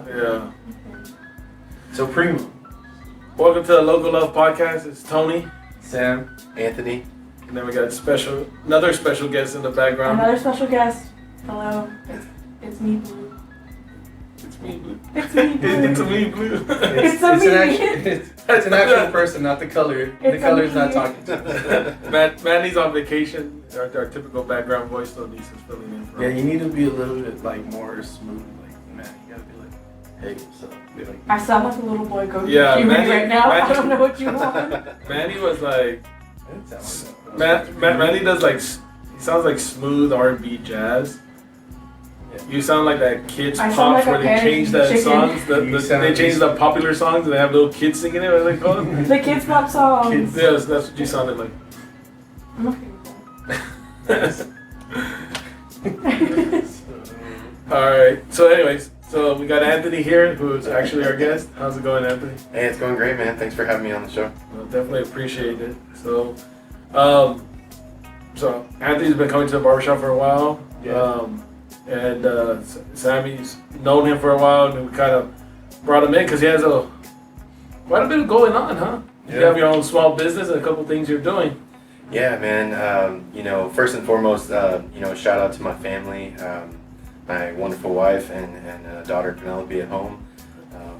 Yeah. So Primo, welcome to the Loco Love Podcast. It's Tony, Sam, Anthony, and then we got another special guest in the background. Another special guest. Hello. It's me, Blue. It's me, Blue. It's me, Blue. It's a me, Blue. It's an actual person, not the color. The color's not talking to us. Manny's on vacation. Our typical background voice, so Lisa's filling in for Yeah, him. you need to be a little bit like more smooth. Like, man, you gotta be like, hey, what's up? Be like, I sound like a little boy going Yeah, to Manny- right now. Manny- I don't know what you want. Manny was like, I didn't sound like that. Manny does like, he sounds like smooth R&B jazz. Yeah. You sound like that kids I sound pops like where a they change the chicken. songs. They change the like- popular songs and they have little kids singing it. What do they call it? The Kids Pop songs. Kids. Yes, that's what you sounded like. I'm not gonna Alright, so anyways, so we got Anthony here, who's actually our guest. How's it going, Anthony? Hey, it's going great, man. Thanks for having me on the show. Well, definitely appreciate it. So Anthony's been coming to the barbershop for a while. Yeah. And Sammy's known him for a while, and we kind of brought him in because he has quite a bit of going on, huh? You Yeah. have your own small business and a couple things you're doing. Yeah, man. First and foremost, shout out to my family, my wonderful wife and daughter Penelope at home.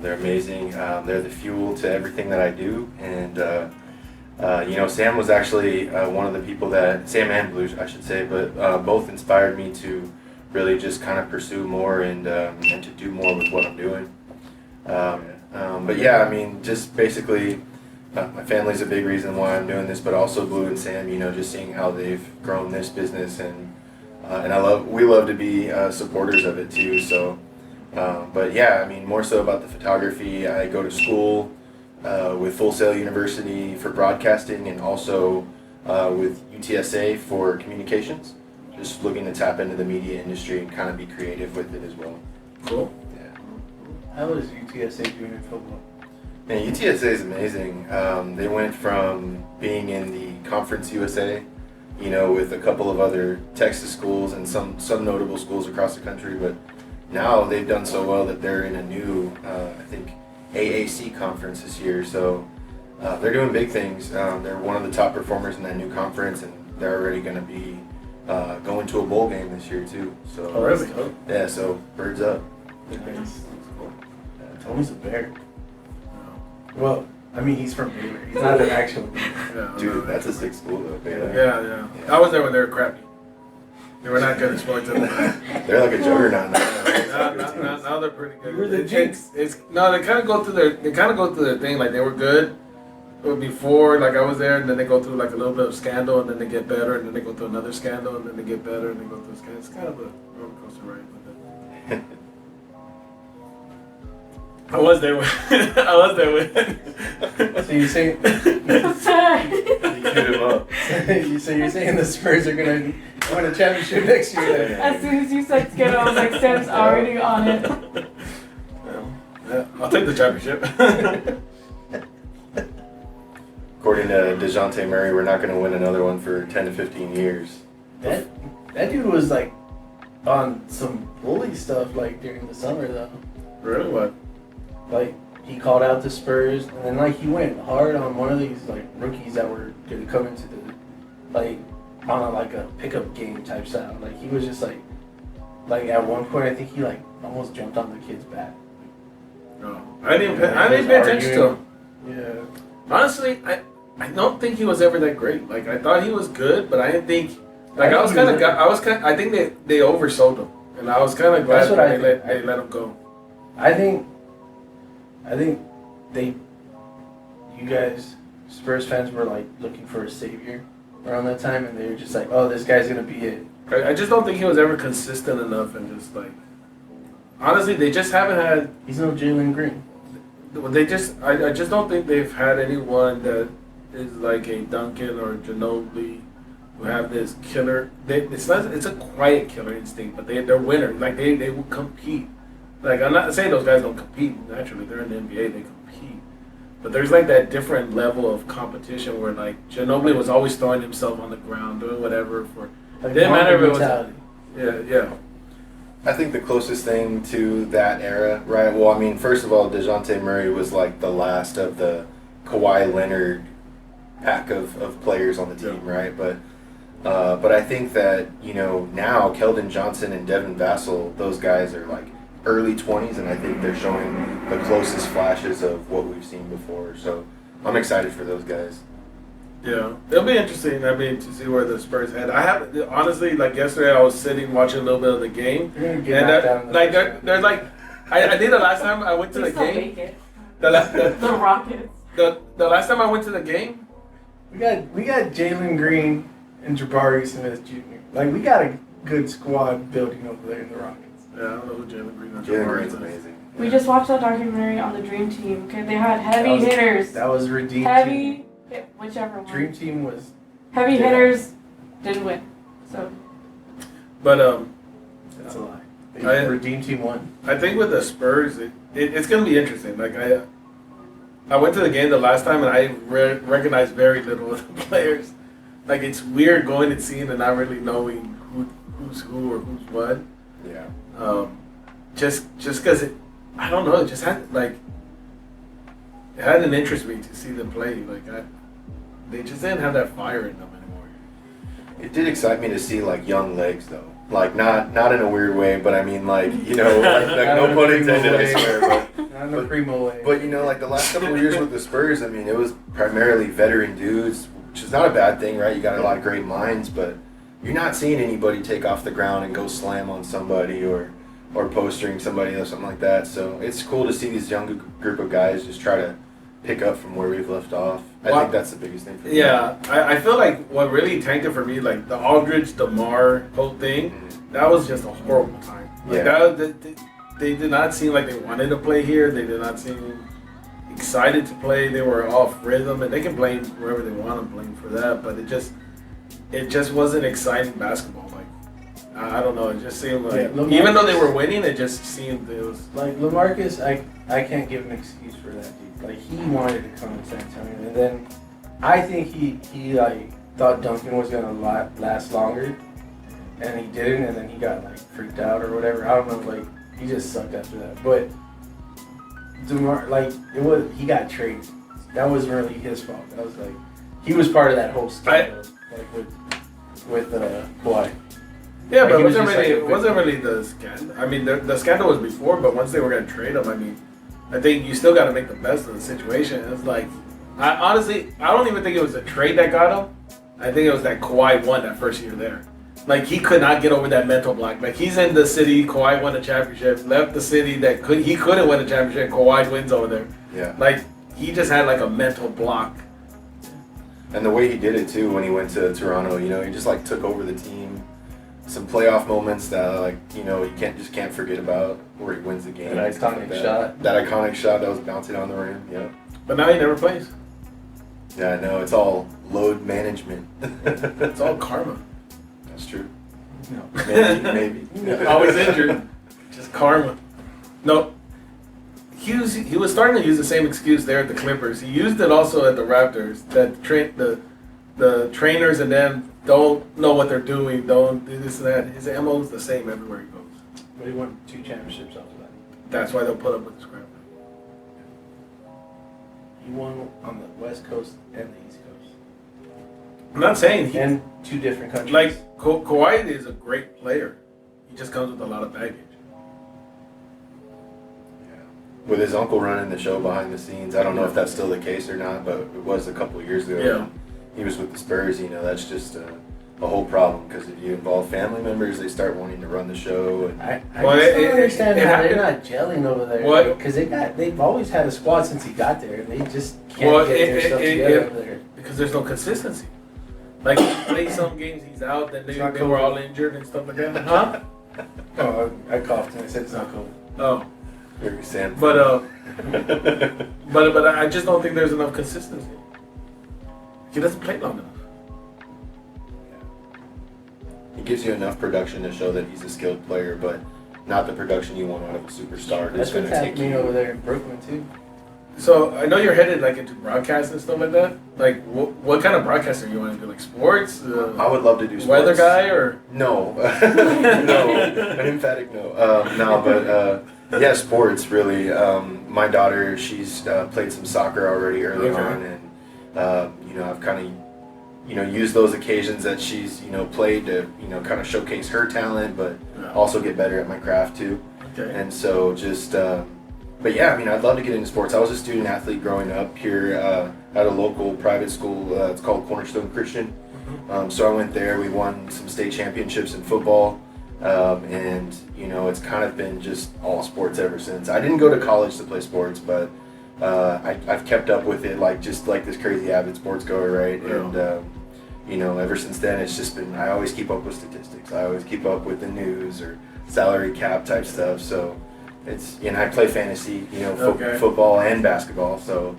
They're amazing. They're the fuel to everything that I do. And Sam was actually one of the people that Sam and Blue, I should say, but both inspired me to really just kind of pursue more and to do more with what I'm doing. But yeah, I mean, just basically. My family's a big reason why I'm doing this, but also Blue and Sam, just seeing how they've grown this business, and we love to be supporters of it too. So, but yeah, I mean, more so about the photography. I go to school with Full Sail University for broadcasting, and also with UTSA for communications. Just looking to tap into the media industry and kind of be creative with it as well. Cool. Yeah. How is UTSA doing in football? Man, UTSA is amazing. They went from being in the Conference USA, with a couple of other Texas schools and some notable schools across the country, but now they've done so well that they're in a new, I think, AAC conference this year. So they're doing big things. They're one of the top performers in that new conference, and they're already going to be going to a bowl game this year too. So Oh, really? yeah, so birds up. That's cool. Tony's a bear. Well, I mean, he's from Baylor. He's not an actual bear. Yeah, Dude, that's a sick school though. Baylor. Yeah. I was there when they were crappy. They were not good at sports. They're like a juggernaut now. Now they're pretty good. You were the jinx. They kind of go through their thing. Like they were good before, like I was there, and then they go through like a little bit of scandal, and then they get better, and then they go through another scandal, and then they get better, and they go through a scandal. It's kind of a roller coaster ride. I was there with. So you're saying You queued him up. so you're saying the Spurs are gonna win a championship next year? Then? As soon as you said Skittle, I was like, Sam's already on it. Yeah, I'll take the championship. According to DeJounte Murray, we're not going to win another one for 10 to 15 years. That dude was like on some bully stuff like during the summer though. Really? What? Like he called out the Spurs, and then like he went hard on one of these like rookies that were gonna come into the like on a pickup game type style. Like he was just like at one point I think he like almost jumped on the kid's back. No, I didn't pay attention to him. Yeah. Honestly, I don't think he was ever that great. Like I thought he was good, but I didn't think. Like I think they oversold him, and I was kind of glad that they let him go. I think you guys, Spurs fans, were like looking for a savior around that time, and they were just like, oh, this guy's gonna be it. I just don't think he was ever consistent enough, and just like honestly, they just haven't had. He's no Jalen Green. I just don't think they've had anyone that is like a Duncan or Ginobili who have this killer. It's a quiet killer instinct, but they're winners. Like they will compete. Like I'm not saying those guys don't compete naturally. They're in the NBA. They compete. But there's like that different level of competition where like Ginobili was always throwing himself on the ground, doing whatever for. Like Didn't matter if it was. mentality. Yeah. I think the closest thing to that era, right? Well, I mean, first of all, DeJounte Murray was like the last of the Kawhi Leonard pack of players on the team, right? But I think that, you know, now Keldon Johnson and Devin Vassell, those guys are like early 20s, and I think they're showing the closest flashes of what we've seen before. So I'm excited for those guys. Yeah, it'll be interesting. I mean, to see where the Spurs head. I have honestly, like yesterday, I was sitting watching a little bit of the game, You're gonna get knocked down in the like first there's like, I did the last time I went to They the still game. make it. The Rockets. last time I went to the game, We got Jalen Green and Jabari Smith Jr. Like we got a good squad building over there in the Rockets. yeah, I don't know who Jalen Green or Jalen Jabari Green's is. amazing. We just watched that documentary on the Dream Team. Okay, they had heavy That was- hitters. That was redeemed. Heavy, whichever one. Dream Team was Heavy Yeah. hitters didn't win. So But that's a lie. I- Redeem Team won. I think with the Spurs, it's gonna be interesting. Like I went to the game the last time and I recognized very little of the players. Like it's weird going and seeing and not really knowing who's who or who's what. Yeah. Just because I don't know. It just had like it had an interest me to see them play. Like they just didn't have that fire in them anymore. It did excite me to see like young legs though. Like not in a weird way, but I mean like, you know, like no pun intended, I swear, but Not in a primo way. But you know, like the last couple of years with the Spurs, I mean, it was primarily veteran dudes, which is not a bad thing, right? You got a lot of great minds, but you're not seeing anybody take off the ground and go slam on somebody or postering somebody or something like that. So it's cool to see these young group of guys just try to pick up from where we've left off. I think that's the biggest thing for me. Yeah, I feel like what really tanked it for me, like the Aldridge, DeMar whole thing, that was just a horrible time. Like Yeah. they did not seem like they wanted to play here. They did not seem excited to play. They were off rhythm, and they can blame whoever they want to blame for that. But it just wasn't exciting basketball. Like I don't know, it just seemed like even though they were winning, it just seemed it was Like LaMarcus, I can't give an excuse for that dude. Like he wanted to come to San Antonio, and then I think he like thought Duncan was gonna last longer, and he didn't, and then he got like freaked out or whatever. I don't know, like he just sucked after that. But DeMar, like he got traded. That wasn't really his fault. That was like he was part of that whole scandal, like with Kawhi. yeah, Like, but he was just it like wasn't really the scandal. I mean, the scandal was before, but once they were gonna trade him, I mean, I think you still got to make the best of the situation. It's like, I don't even think it was a trade that got him. I think it was that Kawhi won that first year there. Like he could not get over that mental block. Like he's in the city, Kawhi won a championship, left the city he couldn't win a championship. Kawhi wins over there. Yeah. Like he just had like a mental block. And the way he did it too when he went to Toronto, you know, he just like took over the team. Some playoff moments that like, you know, you can't forget about where he wins the game. That and stuff iconic like shot. That iconic shot that was bouncing on the rim. Yeah. But now he never plays. Yeah, I know. It's all load management. It's all karma. That's true. No. Maybe. Always injured. Just karma. No. He was starting to use the same excuse there at the Clippers. He used it also at the Raptors. That the trainers and them don't know what they're doing. Don't do this and that. His MO is the same everywhere he goes. But he won 2 championships off of that. That's why they'll put up with the scrap. He won on the West Coast and the East Coast, I'm not saying he and 2 different countries. like Kawhi is a great player. He just comes with a lot of baggage. With his uncle running the show behind the scenes, I don't know if that's still the case or not, but it was a couple of years ago. Yeah. He was with the Spurs, you know, that's just a whole problem because if you involve family members, they start wanting to run the show. And I Well, just it- don't understand it how happened- they're not gelling over there. What? Because they've always had a squad since he got there, and they just can't Well, get their stuff together over there. Because there's no consistency. Like he plays some games, he's out. Then It's not they were COVID. all injured and stuff like that. Huh? Oh, I coughed and I said it's not cool. Oh, Very Sam. but I just don't think there's enough consistency. He doesn't play long enough. He gives you enough production to show that he's a skilled player, but not the production you want out of a superstar. That's what's happening over there in Brooklyn too. So I know you're headed like into broadcast and stuff like that. Like, what kind of broadcast are you want to do? Like sports? I would love to do sports. Weather guy or no, no, an emphatic no. No, but yeah, sports really. My daughter, she's played some soccer already early on, and you know, I've kind of used those occasions that she's played to kind of showcase her talent, but also get better at my craft too. Okay. And so just. But yeah, I mean, I'd love to get into sports. I was a student athlete growing up here at a local private school. It's called Cornerstone Christian. So I went there. We won some state championships in football, and it's kind of been just all sports ever since. I didn't go to college to play sports, but I've kept up with it like this crazy avid sports goer, right? Yeah. And ever since then, it's just been. I always keep up with statistics. I always keep up with the news or salary cap type stuff. So. I play fantasy, football and basketball, so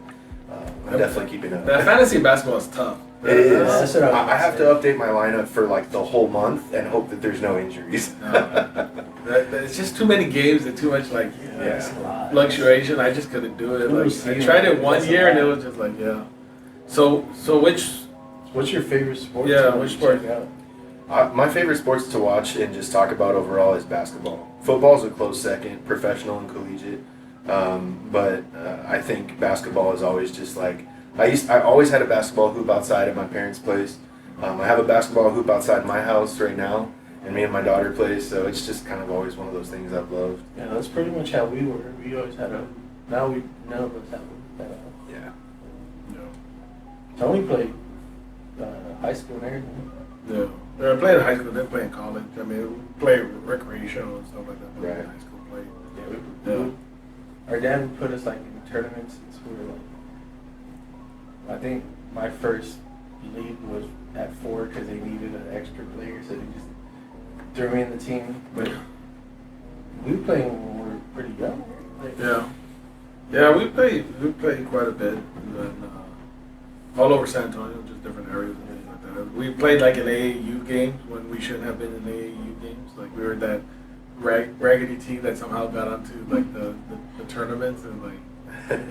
I'm definitely keeping up. That fantasy basketball is tough. It is. That's what I have to update my lineup for like the whole month and hope that there's no injuries. It's just too many games and too much like That's a lot. fluctuation. I just couldn't do it. Like, I tried it one year and it was just like So what's your favorite sport? Yeah, which sport? Check out? My favorite sports to watch and just talk about overall is basketball. Football's a close second, professional and collegiate. But I think basketball is always just like I always had a basketball hoop outside at my parents' place. I have a basketball hoop outside my house right now, and me and my daughter play. So it's just kind of always one of those things I've loved. Yeah, that's pretty much how we were. We always had a. Now none of us have a. Yeah. Tony played high school and everything. Yeah. They're playing high school, they're playing college. I mean, we play recreational and stuff like that. But Right. High school play. Yeah, our dad would put us like in tournaments since we were like. I think my first league was at 4 because they needed an extra player, so they just threw me in the team. But we were playing when we were pretty young. Yeah, we played quite a bit, and then all over San Antonio, just different areas and things like that. We played like in AAU games when we shouldn't have been in AAU games. Like we were that raggedy team that somehow got onto like the tournaments, and like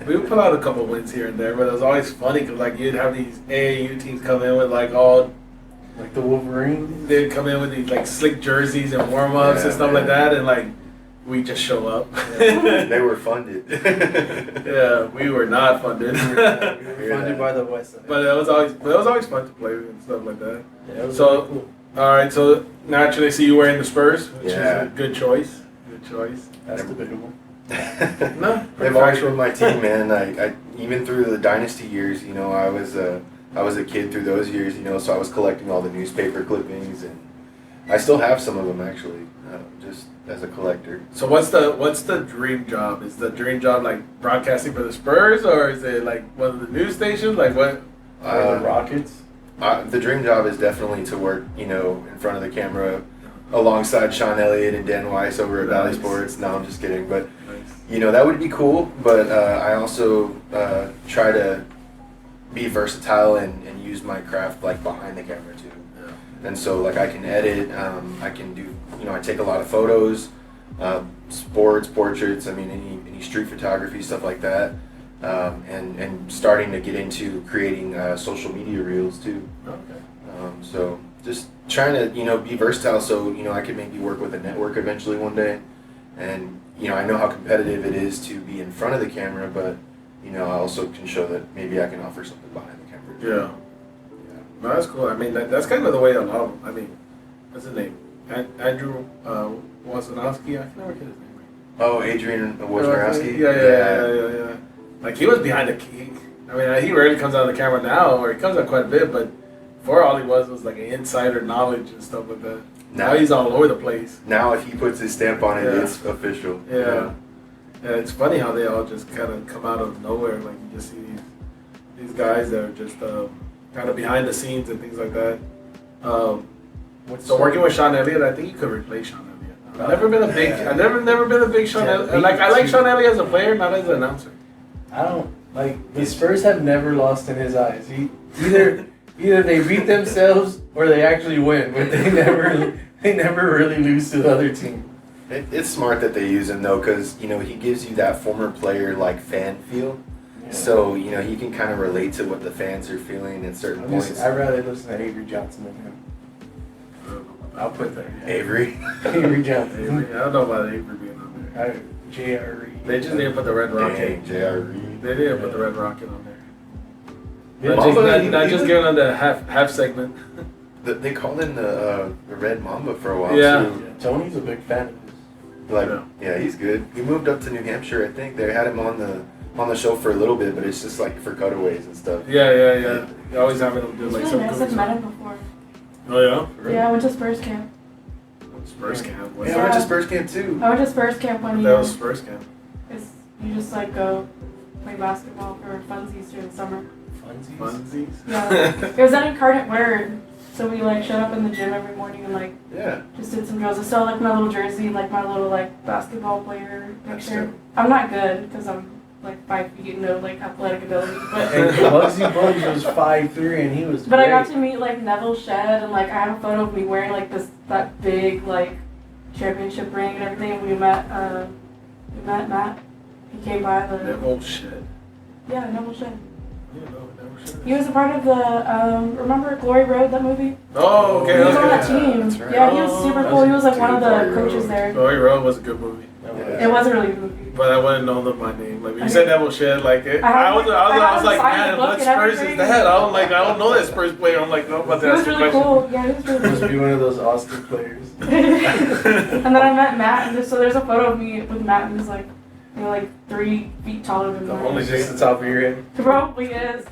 we would put out a couple wins here and there. But it was always funny because like you'd have these AAU teams come in with like all Like the Wolverines. they'd come in with these like slick jerseys and warm ups and stuff like that, and like we just show up. They were funded. Yeah, we were not funded. We were funded by the West Side. But it was always fun to play and stuff like that. Yeah, it was So- really cool. All right, so naturally, I see you wearing the Spurs, which Yeah. is a good choice. Good choice. That's debatable. No, They've always been my team, man. I even through the dynasty years, I was a kid through those years, so I was collecting all the newspaper clippings, and I still have some of them actually, just as a collector. So what's the dream job? Is the dream job like broadcasting for the Spurs, or is it like one of the news stations? Like what? Or the Rockets. The dream job is definitely to work, in front of the camera alongside Sean Elliott and Dan Weiss over at Valley Nice. Sports. No, I'm just kidding. But, Nice. that would be cool. But I also try to be versatile and use my craft like behind the camera too. Yeah. And so like I can edit, I can do, I take a lot of photos, sports, portraits, I mean any street photography, stuff like that. And starting to get into creating social media reels too. Okay. So just trying to be versatile so I can maybe work with a network eventually one day. And I know how competitive it is to be in front of the camera, but I also can show that maybe I can offer something behind the camera too. Yeah. No, that's cool. I mean, that's kind of the way a lot of them. I mean, what's his name? Andrew Wozanowski. I can never get his name right. Oh, Adrian Wojnarowski? Yeah. Like he was behind the key. I mean, he rarely comes out of the camera now, or he comes out quite a bit. But before, all he was like an insider knowledge and stuff like that. Now he's all over the place. Now, if he puts his stamp on it, Yeah. it's official. Yeah. Yeah, it's funny how they all just kind of come out of nowhere. Like you just see these guys that are just kind of behind the scenes and things like that. So working with Sean Elliott, I think you could replace Sean Elliott. I've never been a big Sean Elliott. Like I like Sean Elliott as a player, not as an announcer. I don't like the Spurs have never lost in his eyes. Either they beat themselves Or they actually win, but they never really lose to the other team. It's smart that they use him though, because he gives you that former player like fan feel. Yeah. So he can kind of relate to what the fans are feeling at certain points. I'd rather listen to Avery Johnson than him. I'll put that. Avery. Avery Johnson. Avery, I don't know about Avery being on there. J.R.E. They just didn't put the Red Rocket. J.R.E. They didn't put the Red Rocket on there. Mamba, Not just giving them the half segment. They called him the Red Mamba for a while Yeah. too. Yeah, Tony's a big fan of his. Like, yeah, he's good. He moved up to New Hampshire, I think. They had him on the show for a little bit, but it's just like for cutaways and stuff. Yeah. You always having them do It's like really some nice. I've met him before. Oh yeah. Yeah, I went to Spurs camp. Spurs camp. Yeah, I went to Spurs camp too. I went to Spurs camp one year. That was Spurs camp. You just like go play basketball for funsies during the summer. Funsies. Yeah. It was at Incarnate Word. So we like showed up in the gym every morning and like just did some drills. I still like my little jersey, like my little like basketball player picture. I'm not good because I'm like 5 feet and no like athletic ability. But Bugsy Bugs was 5'3" and he was. But great. I got to meet like Neville Shed and like I have a photo of me wearing like that big like championship ring and everything. And we met Matt. He came by the. Neville Shed. Yeah, Neville Shed. Yeah, Neville Shed. He was a part of the remember Glory Road, that movie? Oh, okay. He was on that okay. team. That's right. Yeah, he was super cool. He was like one of Glory the coaches Road. there. Glory Road was a good movie. Yeah. It was a really good movie. But I wouldn't know my name. Like when you said Neville Shed, like it, I was like, signed the man, book what and Spurs is everything. that? I don't know that Spurs player. I'm like, no, but He that's was the really question. cool. Yeah, he was really Must cool. be one of those Austin players. And then I met Matt, and so there's a photo of me with Matt, and he's like, 3 feet taller than me. Only just the top of your head. He probably is.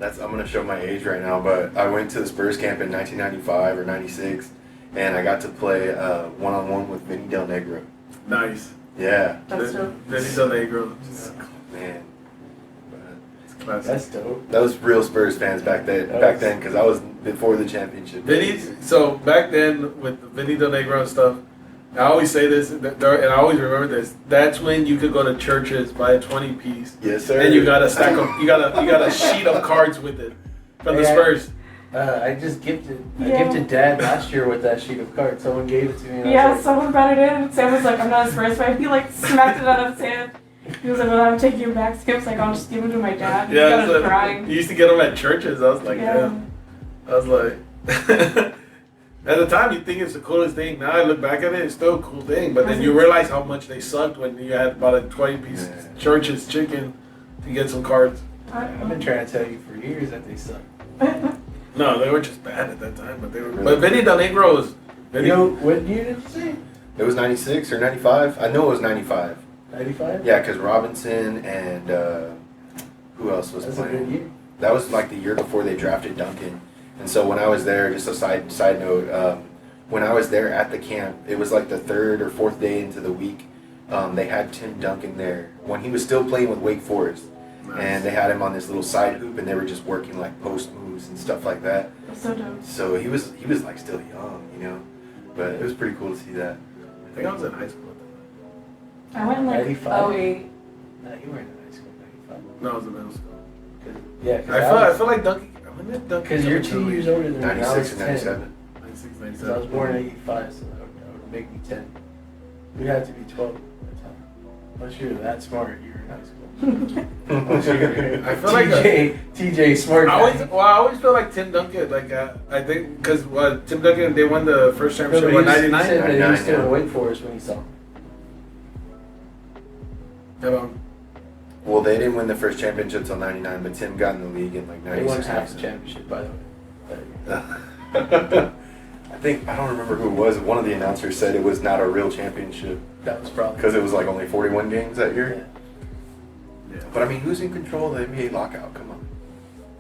I'm gonna show my age right now, but I went to the Spurs camp in 1995 or 96, and I got to play one-on-one with Vinny Del Negro. Nice. Yeah. That's dope. Vinny Del Negro. Man. It's classic. That's dope. That was real Spurs fans back then, because I was before the championship. So back then with Vinny Del Negro and stuff, I always say this, and I always remember this. That's when you could go to churches, buy a 20 piece, Yes, sir. and you got a stack of, you got a sheet of cards with it from the Yeah. Spurs. I gifted Yeah. Dad last year with that sheet of cards. Someone gave it to me. And I Yeah, was like, someone brought it in, and Sam was like, I'm not a Spurs fan. He like smacked it out of his hand. He was like, well, I'm taking it back. Skip's like, I'll just give it to my dad. He Yeah, started crying. you used to get them at churches. I was like, Yeah. I was like, at the time you think it's the coolest thing. Now I look back at it, it's still a cool thing. But then you realize how much they sucked when you had about a 20-piece church's chicken to get some cards. I've been trying to tell you for years that they suck. No, they were just bad at that time. But they were. But Vinny Del Negro was. What year did you say? It was 96 or 95. I know it was 95. 95? Yeah, because Robinson and who else was That's a playing? good year. That was like the year before they drafted Duncan. And so when I was there, just a side note, when I was there at the camp, it was like the 3rd or 4th day into the week. They had Tim Duncan there when he was still playing with Wake Forest. Nice. And they had him on this little side hoop, and they were just working like post moves and stuff like that. That's so dope. So he was like still young, But it was pretty cool to see that. I think I was in high school at I went in like 95? 08. No, you weren't in high school in 95. the time. No, I was in middle school. Yeah, I feel like Duncan. When did Duncan? because you're 2 years older than me. I was 96 and 10. 97. 96, Because I was born in 85, so that would make me 10. We'd have to be 12 at that time. Unless you're that smart, you're in high school. I feel like TJ smart. I guy. always feel like Tim Duncan. Like I think because Tim Duncan, they won the first championship in He said '99. that he was 99, still yeah. in Wake Forest when he saw him. Well, they didn't win the first championship till 99, but Tim got in the league in like They won 96. half the championship, by the way. I don't remember who it was. One of the announcers said it was not a real championship That was probably because it was like only 41 games that year. Yeah. But I mean, who's in control of the NBA lockout? Come on.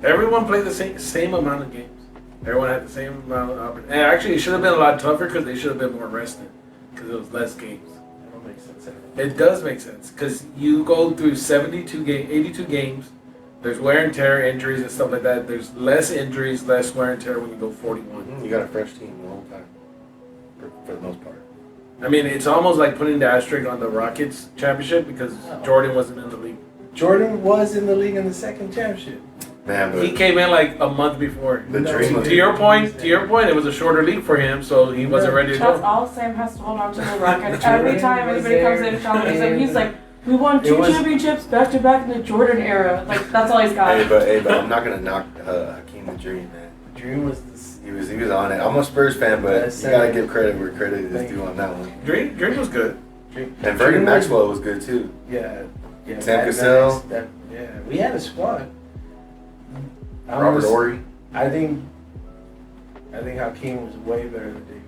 Everyone played the same amount of games. Everyone had the same amount of opportunities. And actually, it should have been a lot tougher because they should have been more rested because it was less games. That don't make sense. It does make sense because you go through 82 games. There's wear and tear, injuries and stuff like that. There's less injuries, less wear and tear when you go 41. You got a fresh team the whole time, for the most part. I mean, it's almost like putting the asterisk on the Rockets championship because Oh. Jordan wasn't in the league. Jordan was in the league in the second championship. Man, but he came in like a month before. The dream. To your point, it was a shorter league for him, so he wasn't ready to That's go. all Sam has to hold on to the rocket. Every time anybody comes in and challenges him, he's like, we won 2 championships back to back in the Jordan era. Like, that's all he's got. Hey, but I'm not gonna knock Hakeem the Dream, man. The Dream was this. He was on it. I'm a Spurs fan, but you gotta give credit where credit is due on that one. Dream was good. And Vernon Maxwell was good too. Yeah. Sam Cassell. Yeah, we had a squad. Robert Horry. I think Hakeem was way better than David.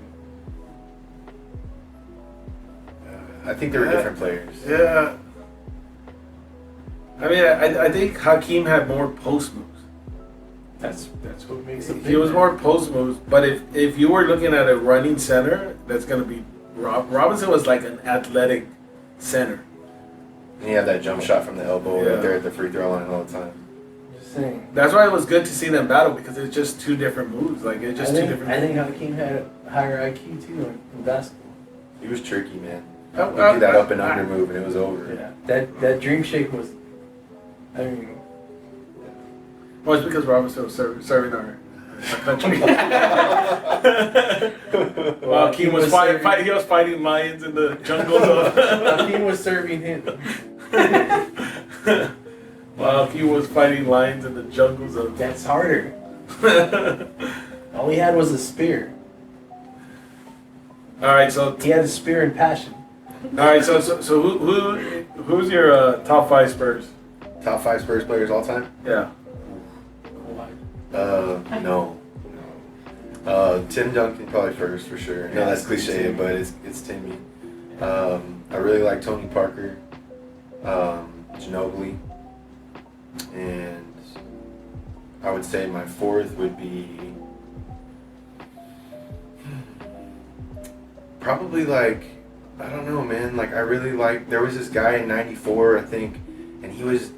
I think they were different players. Yeah. I mean, I think Hakeem had more post moves. That's what makes him. He was more post moves, but if you were looking at a running center, that's gonna be Robinson was like an athletic center. And he had that jump shot from the elbow right there at the free throw line all the time. Just saying. That's why it was good to see them battle because it's just two different moves. Like it's just two different. I think Hakeem had a higher IQ too in basketball. He was tricky, man. He did that up and under move, and it was over. Yeah, that dream shake was. I mean. Well, it's because Robinson was serving our country. Well, Hakeem was fighting. He was fighting lions in the jungles. Hakeem was serving him. While he was fighting lions in the jungles of. That's harder. All he had was a spear. All right, so he had a spear and passion. All right, so who's your top 5 Spurs? Top 5 Spurs players all time? Yeah. No. Tim Duncan probably first for sure. No, that's cliche, but it's Timmy. I really like Tony Parker, Ginobili, and I would say my 4th would be probably like, I don't know, man. Like I really like. There was this guy in '94, I think, and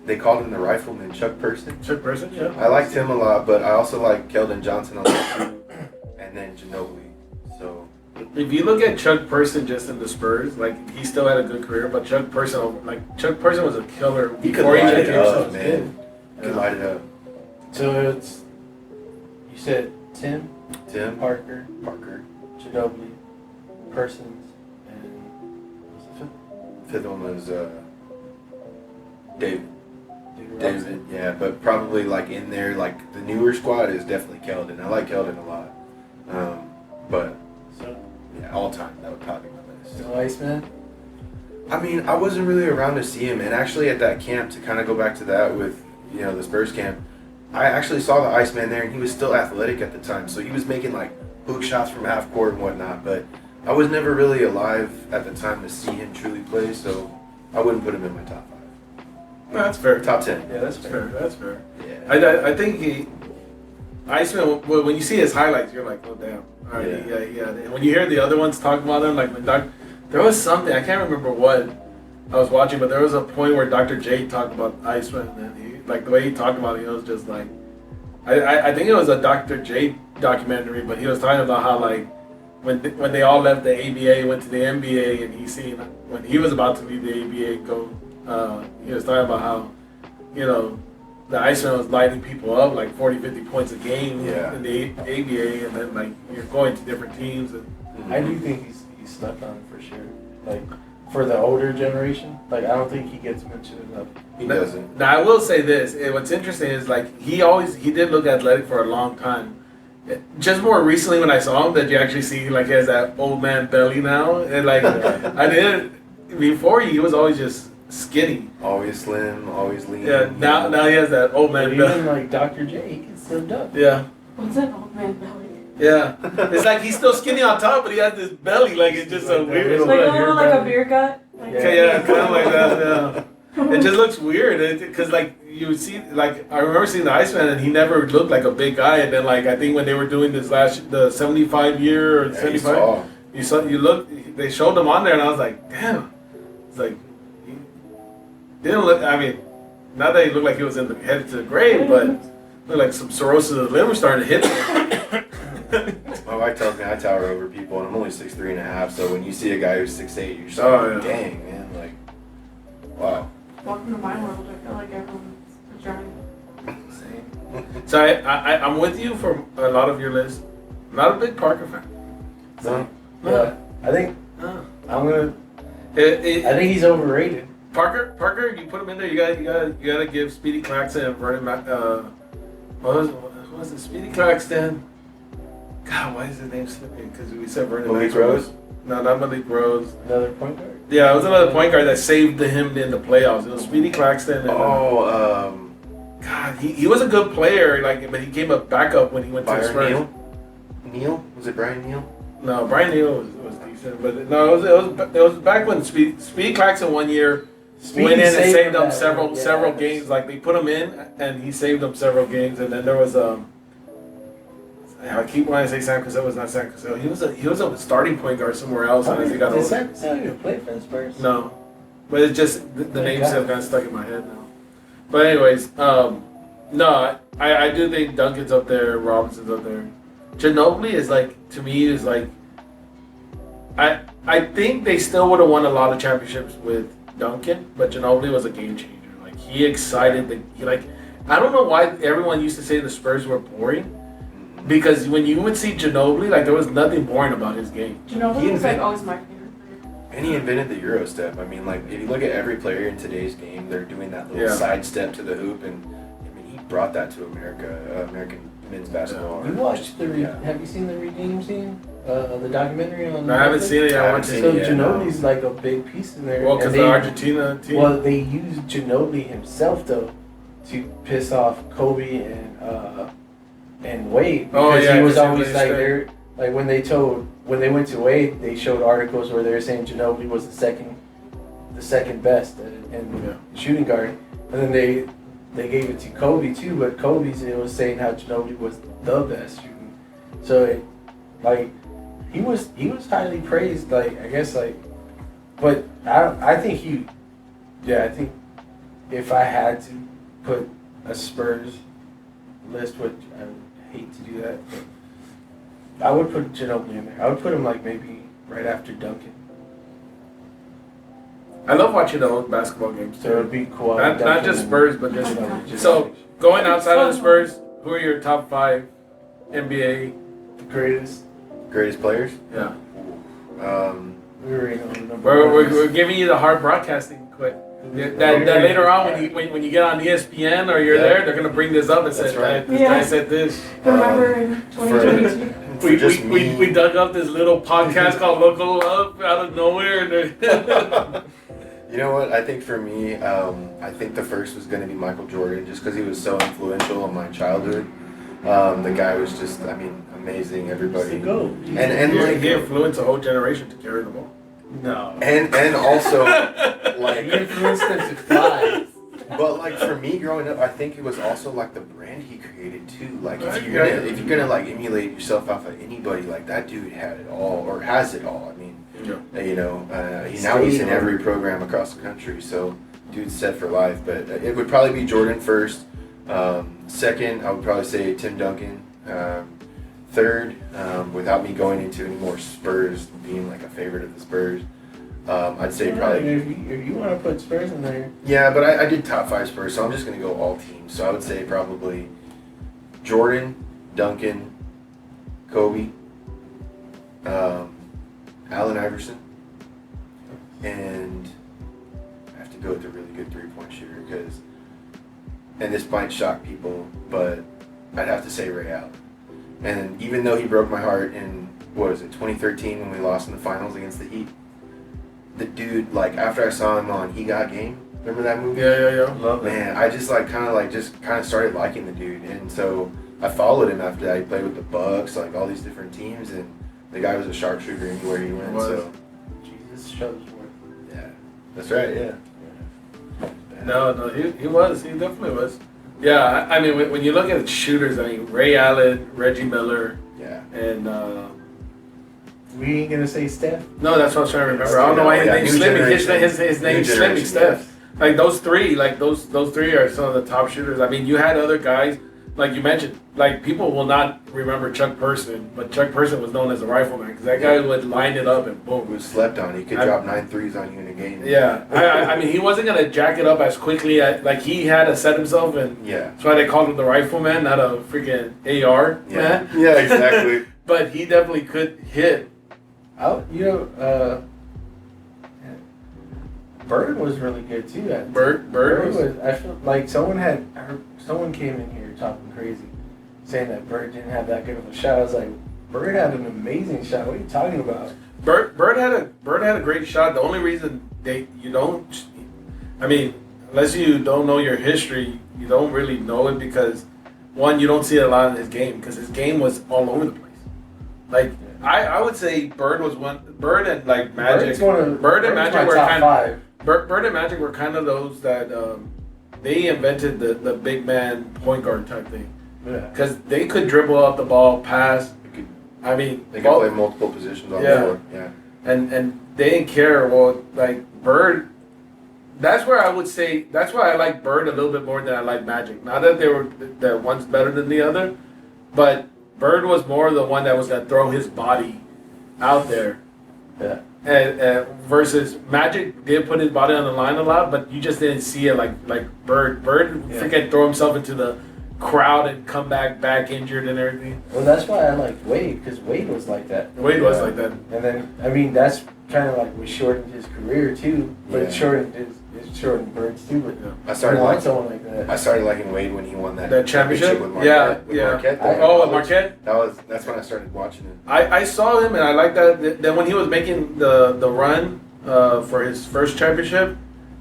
they called him the Rifleman, Chuck Person. Chuck Person, yeah. I liked him a lot, but I also like Keldon Johnson a lot too, and then Ginobili. So if you look at Chuck Person just in the Spurs, like he still had a good career, but Chuck Person was a killer. He could light it up, man. He could light it up. So it's you said Tim, Parker, Ginobili, Persons, and what was the 5th? 5th one was David, yeah, but probably like in there, like the newer squad is definitely Keldon. I like Keldon a lot, but yeah, all time that would probably be my list. So Iceman. I mean, I wasn't really around to see him, and actually at that camp, to kind of go back to that with the Spurs camp, I actually saw the Iceman there, and he was still athletic at the time, so he was making like hook shots from half court and whatnot, but I was never really alive at the time to see him truly play, so I wouldn't put him in my top 5. No, that's fair. Top 10. Yeah, that's fair. That's fair. Yeah. I think Iceman, when you see his highlights, you're like, oh damn. All right, yeah. And when you hear the other ones talk about him, like when there was something, I can't remember what I was watching, but there was a point where Dr. J talked about Iceman, and he, like the way he talked about it, it was just like, I think it was a Dr. J documentary, but he was talking about how like when they all left the ABA, went to the NBA, and he seen when he was about to leave the ABA go, he was talking about how, the Iceman was lighting people up like 40, 50 points a game in the ABA, and then like you're going to different teams. And I do think he's slept on for sure. Like for the older generation, like I don't think he gets mentioned enough. He doesn't. Now I will say this: what's interesting is like he did look athletic for a long time. Just more recently when I saw him, that you actually see like he has that old man belly now, and like I didn't before. He was always just skinny, always slim, always lean. Yeah, now he has that old man belly. Even like Dr. J, he gets slimmed up. Yeah. What's that old man belly? Yeah, it's like he's still skinny on top, but he has this belly, like it's just so weird. It's like a little like a beer gut. Like yeah, kind of like that. Yeah, it just looks weird because like you see, like I remember seeing the Iceman, and he never looked like a big guy, and then like I think when they were doing this the 75 year or 75, they showed him on there, and I was like, damn, it's like he didn't look. I mean, not that he looked like he was headed to the grave, but looked like some cirrhosis of the liver starting to hit him. My wife tells me I tower over people, and I'm only 6'3.5". So when you see a guy who's 6'8", you're just like, dang, man, like, wow. Welcome to my world. I feel like everyone's a giant. Same. So I'm with you for a lot of your list. Not a big Parker fan. No. Yeah, I think No. I'm gonna. I I think he's overrated. Parker, you put him in there. You gotta give Speedy Claxton and Vernon. What was it? Speedy Claxton. God, why is his name slipping? Because we said Vernon. Malik Rose? No, not Malik Rose. Another point guard. Yeah, it was another point guard that saved him in the playoffs. It was Speedy Claxton. And, God, he was a good player. But he came a backup when he went to the Spurs. Byron Neal? Was it Brian Neal? No, Brian Neal was decent, but no, it was back when Speedy Claxton one year went in and saved them several games. Like they put him in and he saved them several games, and then there was I keep wanting to say Sam Cassell, was not Sam Cassell. He was a starting point guard somewhere else, and as he got Did older. Sam Cassell even play for the Spurs? No, but it's just the names have gotten stuck in my head now. But anyways, no, I do think Duncan's up there, Robinson's up there. Ginobili is to me is I think they still would have won a lot of championships with Duncan, but Ginobili was a game changer. He excited I don't know why everyone used to say the Spurs were boring. Because when you would see Ginobili, there was nothing boring about his game. Ginobili was always my favorite. And he invented the Euro step. I mean, if you look at every player in today's game, they're doing that little side step to the hoop, and I mean, he brought that to American men's basketball. You watched have you seen the Redeem Scene? The documentary on. No, I haven't seen it yet. I want to. So Ginobili's a big piece in there. Well, because the Argentina team. Well, they used Ginobili himself though to piss off Kobe and Wade, because he was always there. When they went to Wade, they showed articles where they were saying Ginobili was the second best and shooting guard, and then they gave it to Kobe too. But it was saying how Ginobili was the best shooting. So he was highly praised. I guess but I think I think if I had to put a Spurs list, which I would hate to do that, but I would put Ginobili in there. I would put him maybe right after Duncan. I love watching the old basketball games So too. it would be cool. Not just Spurs, but just Ginobili. so going outside of the Spurs. Who are your top 5 NBA The greatest. Greatest players? Yeah. We were on number We're giving you the hard broadcasting quick. That later on when you get on ESPN or you're there, they're gonna bring this up and say, right. "This guy said this." Remember in 2022? We dug up this little podcast called Loco up out of nowhere. You know what? I think for me, I think the first was going to be Michael Jordan, just because he was so influential in my childhood. The guy was just, amazing. Everybody. And he influenced a whole generation to carry the ball. No. And also, He influenced them to fly. but for me growing up, I think it was also the brand he created too. If you're gonna emulate yourself off of anybody, that dude had it all or has it all. Now he's in every program across the country, so dude's set for life. But it would probably be Jordan first. Second, I would probably say Tim Duncan. Third, without me going into any more Spurs being a favorite of the Spurs, I'd say probably. If you want to put Spurs in there. Yeah, but I did top 5 Spurs, so I'm just going to go all teams. So I would say probably Jordan, Duncan, Kobe, Allen Iverson, and I have to go with a really good 3-point shooter and this might shock people, but I'd have to say Ray Allen. And even though he broke my heart in, 2013 when we lost in the finals against the Heat, the dude, after I saw him on He Got Game, remember that movie? Yeah. Love Man, I just kind of started liking the dude, and so I followed him after that. He played with the Bucks, all these different teams, and the guy was a sharpshooter anywhere he went. So Jesus Shuttlesworth. yeah, that's right. Yeah. No, he was. He definitely was. Yeah, when you look at shooters, Ray Allen, Reggie Miller, and We ain't gonna say Steph. no, that's what I was trying to remember. I don't know why his name's Slimming. His name's Slimming Steph. Those three, those three are some of the top shooters. You had other guys like you mentioned, like people will not remember Chuck Person, but Chuck Person was known as a rifleman because that guy would line it up and He boom. was slept on. He could drop 9 threes on you in a game. Yeah, I mean, he wasn't gonna jack it up as quickly. Like he had to set himself, and Yeah. that's why they called him the rifleman, not a freaking AR Yeah. man. Yeah, exactly. But he definitely could hit. Bird was really good too. Bird was. I feel like someone came in here talking crazy, saying that Bird didn't have that good of a shot. I was like, Bird had an amazing shot. What are you talking about? Bird had a great shot. The only reason unless you don't know your history, you don't really know it because one, you don't see it a lot in his game because his game was all over the place. Like I would say Bird was one. Bird and like Magic. Bird and Magic were kind of. Bird and Magic were kind of those that they invented the big man point guard type thing. Yeah. Because they could dribble out the ball, pass. They could play multiple positions on the floor. Yeah. And they didn't care. Well, like Bird, that's where I would say that's why I like Bird a little bit more than I like Magic. Not that one's better than the other, but Bird was more the one that was gonna throw his body out there. Yeah. And versus Magic did put his body on the line a lot, but you just didn't see it like Bird. Bird freaking throw himself into the crowd and come back injured and everything. Well, that's why I liked Wade because Wade was like that. Wade was like that. And then that's kind of like we shortened his career too, but it shortened Bird's too. But I started like liking someone like that. I started liking Wade when he won that championship with Marquette. Marquette. With Marquette. That's when I started watching it. I saw him and I liked that. Then when he was making the run for his first championship,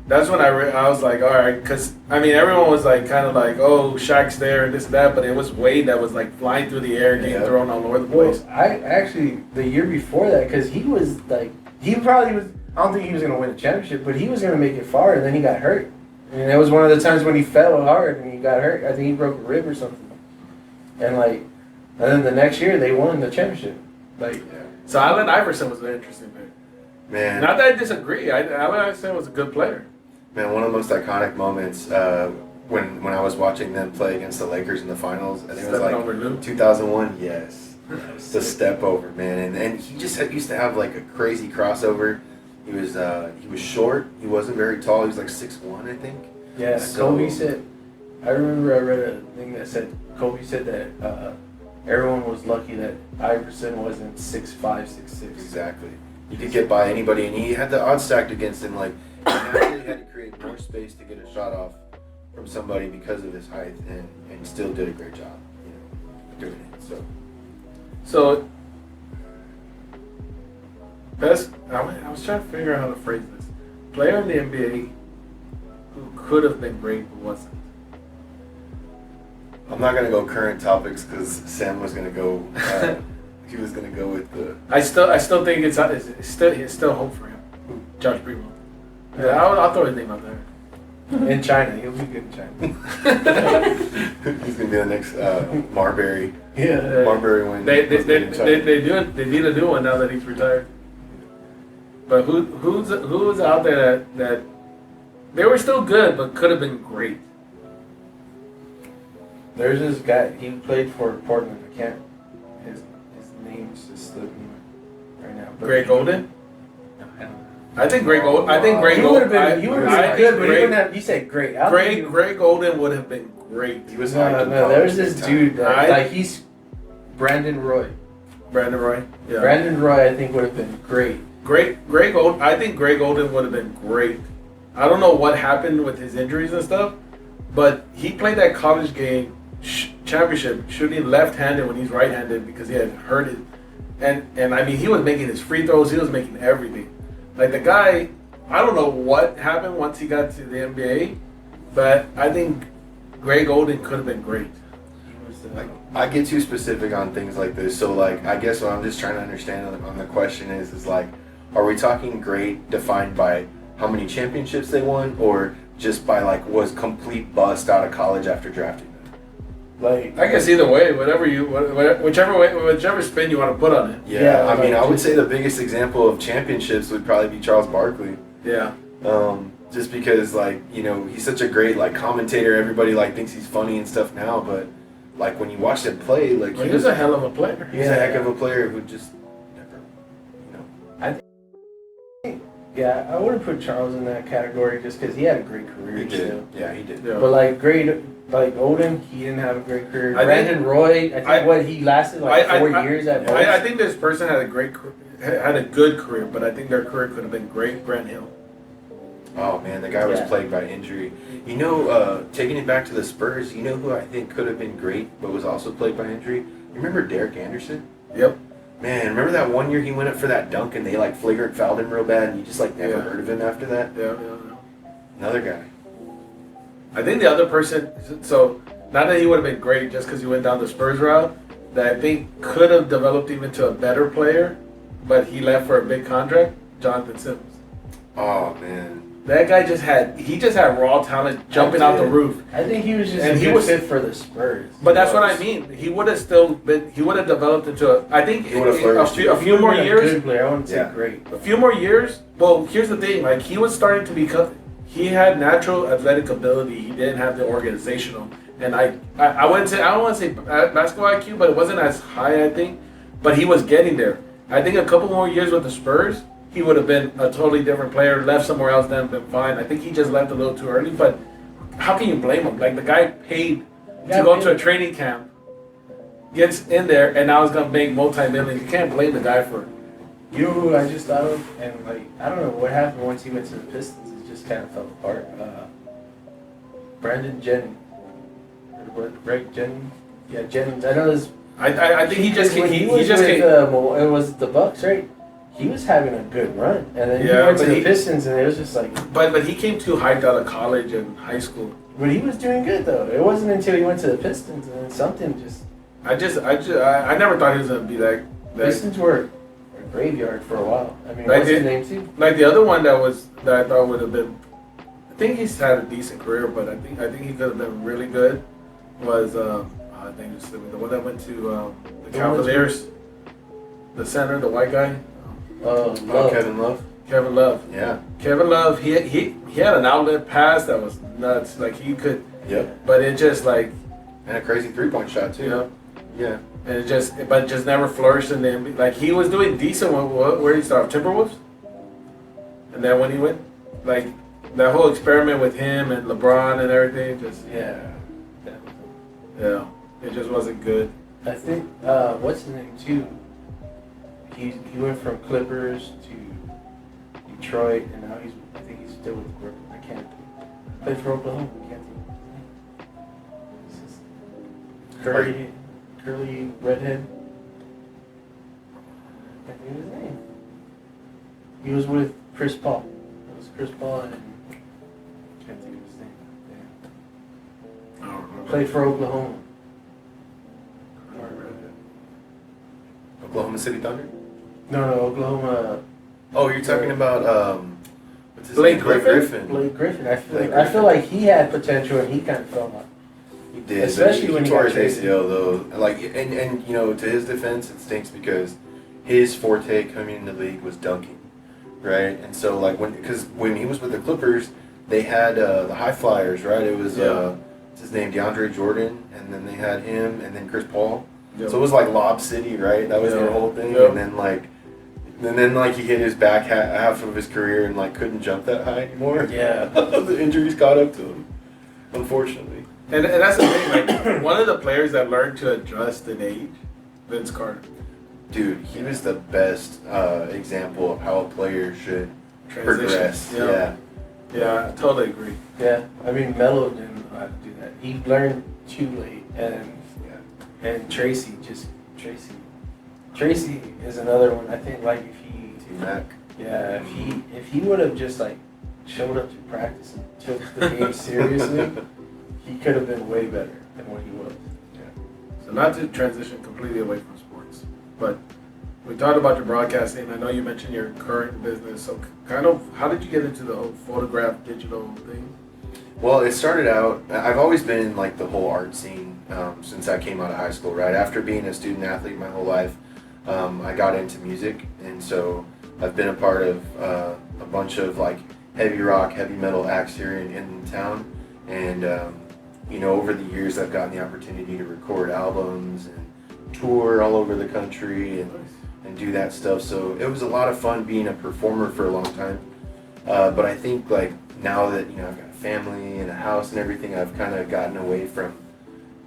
that's when I was like, all right, because I mean everyone was like kind of like, oh, Shaq's there and this and that, but it was Wade that was like flying through the air, getting thrown all over the place. Well, I actually the year before that because he was like he probably was. I don't think he was going to win a championship, but he was going to make it far, and then he got hurt. And it was one of the times when he fell hard and he got hurt. I think he broke a rib or something. And then the next year they won the championship. So Allen Iverson was an interesting pick. Man. Not that I disagree. Allen Iverson was a good player. Man, one of the most iconic moments when I was watching them play against the Lakers in the finals, I think it was like 2001. Yes, the step over, man, and he just used to have like a crazy crossover. He was short. He wasn't very tall. He was like 6'1", I think. Yeah, so, Kobe said. I remember I read a thing that said Kobe said that everyone was lucky that Iverson wasn't 6'5", 6'6". Exactly. He could get by anybody, and he had the odds stacked against him. Like he actually had to create more space to get a shot off from somebody because of his height, and he still did a great job, doing it. So I was trying to figure out how to phrase this. Player in the NBA who could have been great but wasn't. I'm not gonna go current topics because Sam was gonna go. He was gonna go with the. I still think it's still hope for him. Josh Primo. Yeah, I'll throw his name out there. In China, he'll be good in China. He's gonna be the next Marbury. Yeah, Marbury win. They need a new one now that he's retired. But who's out there that they were still good but could have been great? There's this guy. He played for Portland. I can't. His name's just slipping right now. But Greg Oden. No, I don't know. I think Greg Oden. I think Greg He would have been. He would have been good, but he wouldn't have. You said great. Greg Oden would have been great. He was No. There's this dude that, like he's Brandon Roy. Brandon Roy. Yeah. Brandon Roy, I think would have been great. Greg Oden. I think Greg Oden would have been great. I don't know what happened with his injuries and stuff, but he played that college game championship shooting left-handed when he's right-handed because he had hurt it, and I mean he was making his free throws. He was making everything. Like the guy, I don't know what happened once he got to the NBA, but I think Greg Oden could have been great. I get too specific on things like this, so like I guess what I'm just trying to understand on the question is like, are we talking great defined by how many championships they won, or just by like was complete bust out of college after drafting them? Like I guess either way, whichever spin you want to put on it. Yeah, I mean I would say the biggest example of championships would probably be Charles Barkley. Yeah. Just because like he's such a great like commentator. Everybody like thinks he's funny and stuff now, but like when you watched him play, like he was a hell of a player. He's a heck of a player who just never, you know. Yeah, I wouldn't put Charles in that category just because he had a great career. He did. Yeah, he did. Yeah. But like Odin, he didn't have a great career. Brandon Roy, I think he lasted like 4 years at most. I think this person had a good career, but I think their career could have been great. Grant Hill. Oh man, the guy was plagued by injury. You know, taking it back to the Spurs, you know who I think could have been great, but was also plagued by injury? You remember Derek Anderson? Yep. Man, remember that one year he went up for that dunk and they like flagrant fouled him real bad and you just like never heard of him after that? Yeah. Another guy. I think the other person, so not that he would have been great just because he went down the Spurs route, that I think could have developed him into a better player, but he left for a big contract, Jonathan Simmons. Oh man. That guy just had raw talent jumping out the roof. I think he was just a good fit for the Spurs. But that's what I mean. He would have developed into a few more years. Good player. I wouldn't say great. A few more years. Well, here's the thing. Like he was starting to become. He had natural athletic ability. He didn't have the organizational. And I don't want to say basketball IQ, but it wasn't as high, I think. But he was getting there. I think a couple more years with the Spurs, he would have been a totally different player, left somewhere else, then been fine. I think he just left a little too early, but how can you blame him? Like, the guy paid to go to a training camp, gets in there, and now he's going to make multi-millions. You can't blame the guy for it. You know who I just thought of? And, like, I don't know what happened once he went to the Pistons. It just kind of fell apart. Brandon Jennings. Greg Jennings? Yeah, Jennings. I know this. I think he just came. It was the Bucks, right? He was having a good run, and then he went to the Pistons, and it was just like. But he came too hyped out of college and high school. But he was doing good though. It wasn't until he went to the Pistons, and then something just. I never thought he was gonna be that. Pistons were a graveyard for a while. I mean, what's his name too? Like the other one that I thought would have been. I think he's had a decent career, but I think he could have been really good. Was I think it's the one that went to the Cavaliers, the center, the white guy. Kevin Love. Kevin Love. Yeah. Kevin Love. He had an outlet pass that was nuts. Like he could. Yep. But it just like. And a crazy 3-point shot too. Yeah. Yeah. And it just never flourished in the NBA. Like he was doing decent where he started Timberwolves. And then when he went, like that whole experiment with him and LeBron and everything, just it just wasn't good. I think what's his name too. He went from Clippers to Detroit, and now I think he's still with Brooklyn. I can't play for Oklahoma. I can't think. Curly redhead. I can't think of his name. He was with Chris Paul. It was Chris Paul and I can't think of his name. I don't remember. Played for Oklahoma. Oklahoma City Thunder? No, Oklahoma. Oh, you're talking about what's his Blake name? Griffin? Blake Griffin. I feel like he had potential and he kind of fell off. He did, especially when he tore his ACL though. Like, and you know, to his defense, it stinks because his forte coming in the league was dunking, right? And so like when he was with the Clippers, they had the High Flyers, right? It was what's his name, DeAndre Jordan, and then they had him, and then Chris Paul. Yep. So it was like Lob City, right? That was their whole thing, and then like he hit his back half of his career and like couldn't jump that high anymore. Yeah, the injuries caught up to him, unfortunately. And that's the thing. Like one of the players that learned to adjust in age, Vince Carter. Dude, he was the best example of how a player should progress. Yeah, I totally agree. Yeah, I mean Melo didn't know how to do that. He learned too late, and Tracy is another one. I think like if he would have just like showed up to practice and took the game seriously, he could have been way better than what he was. Yeah. So not to transition completely away from sports, but we talked about your broadcasting. I know you mentioned your current business. So kind of how did you get into the whole photograph digital thing? Well, it started out, I've always been in like the whole art scene since I came out of high school, right? After being a student athlete my whole life, I got into music, and so I've been a part of a bunch of like heavy rock, heavy metal acts here in town, and you know, over the years I've gotten the opportunity to record albums and tour all over the country and do that stuff. So it was a lot of fun being a performer for a long time. But I think like now that, you know, I've got a family and a house and everything, I've kind of gotten away from,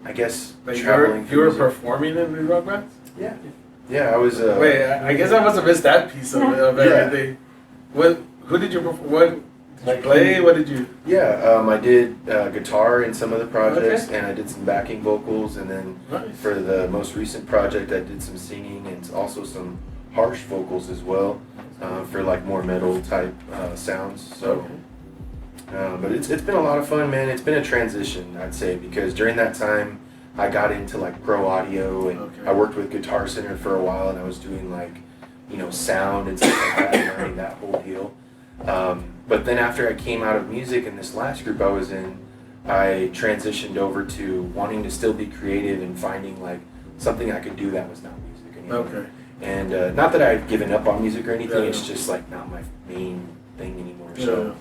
I guess, like traveling. You were performing in the rock bands? Yeah. Yeah, I was. Wait, I guess I must have missed that piece of everything. Who did you perform? What did you play? What did you? Yeah, I did guitar in some of the projects, and I did some backing vocals, and then for the most recent project, I did some singing and also some harsh vocals as well, for like more metal type sounds. So, but it's been a lot of fun, man. It's been a transition, I'd say, because during that time, I got into like pro audio, and I worked with Guitar Center for a while, and I was doing like, you know, sound and stuff like that, and learning that whole deal. But then after I came out of music in this last group I was in, I transitioned over to wanting to still be creative and finding like something I could do that was not music anymore. Okay. And not that I've given up on music or anything, it's just like not my main thing anymore. So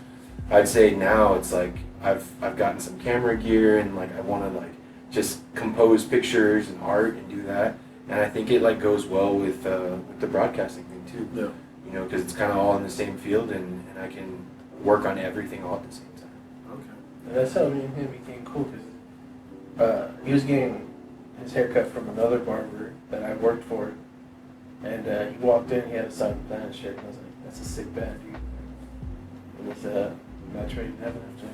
I'd say now it's like I've gotten some camera gear, and like I want to like just compose pictures and art and do that, and I think it like goes well with the broadcasting thing too. Yeah. You know, because it's kind of all in the same field, and I can work on everything all at the same time. Okay. And that's how me and him became cool, because he was getting his haircut from another barber that I worked for, and he walked in, he had a Silent Planet shirt, and I was like, that's a sick band, dude. It was match made in heaven after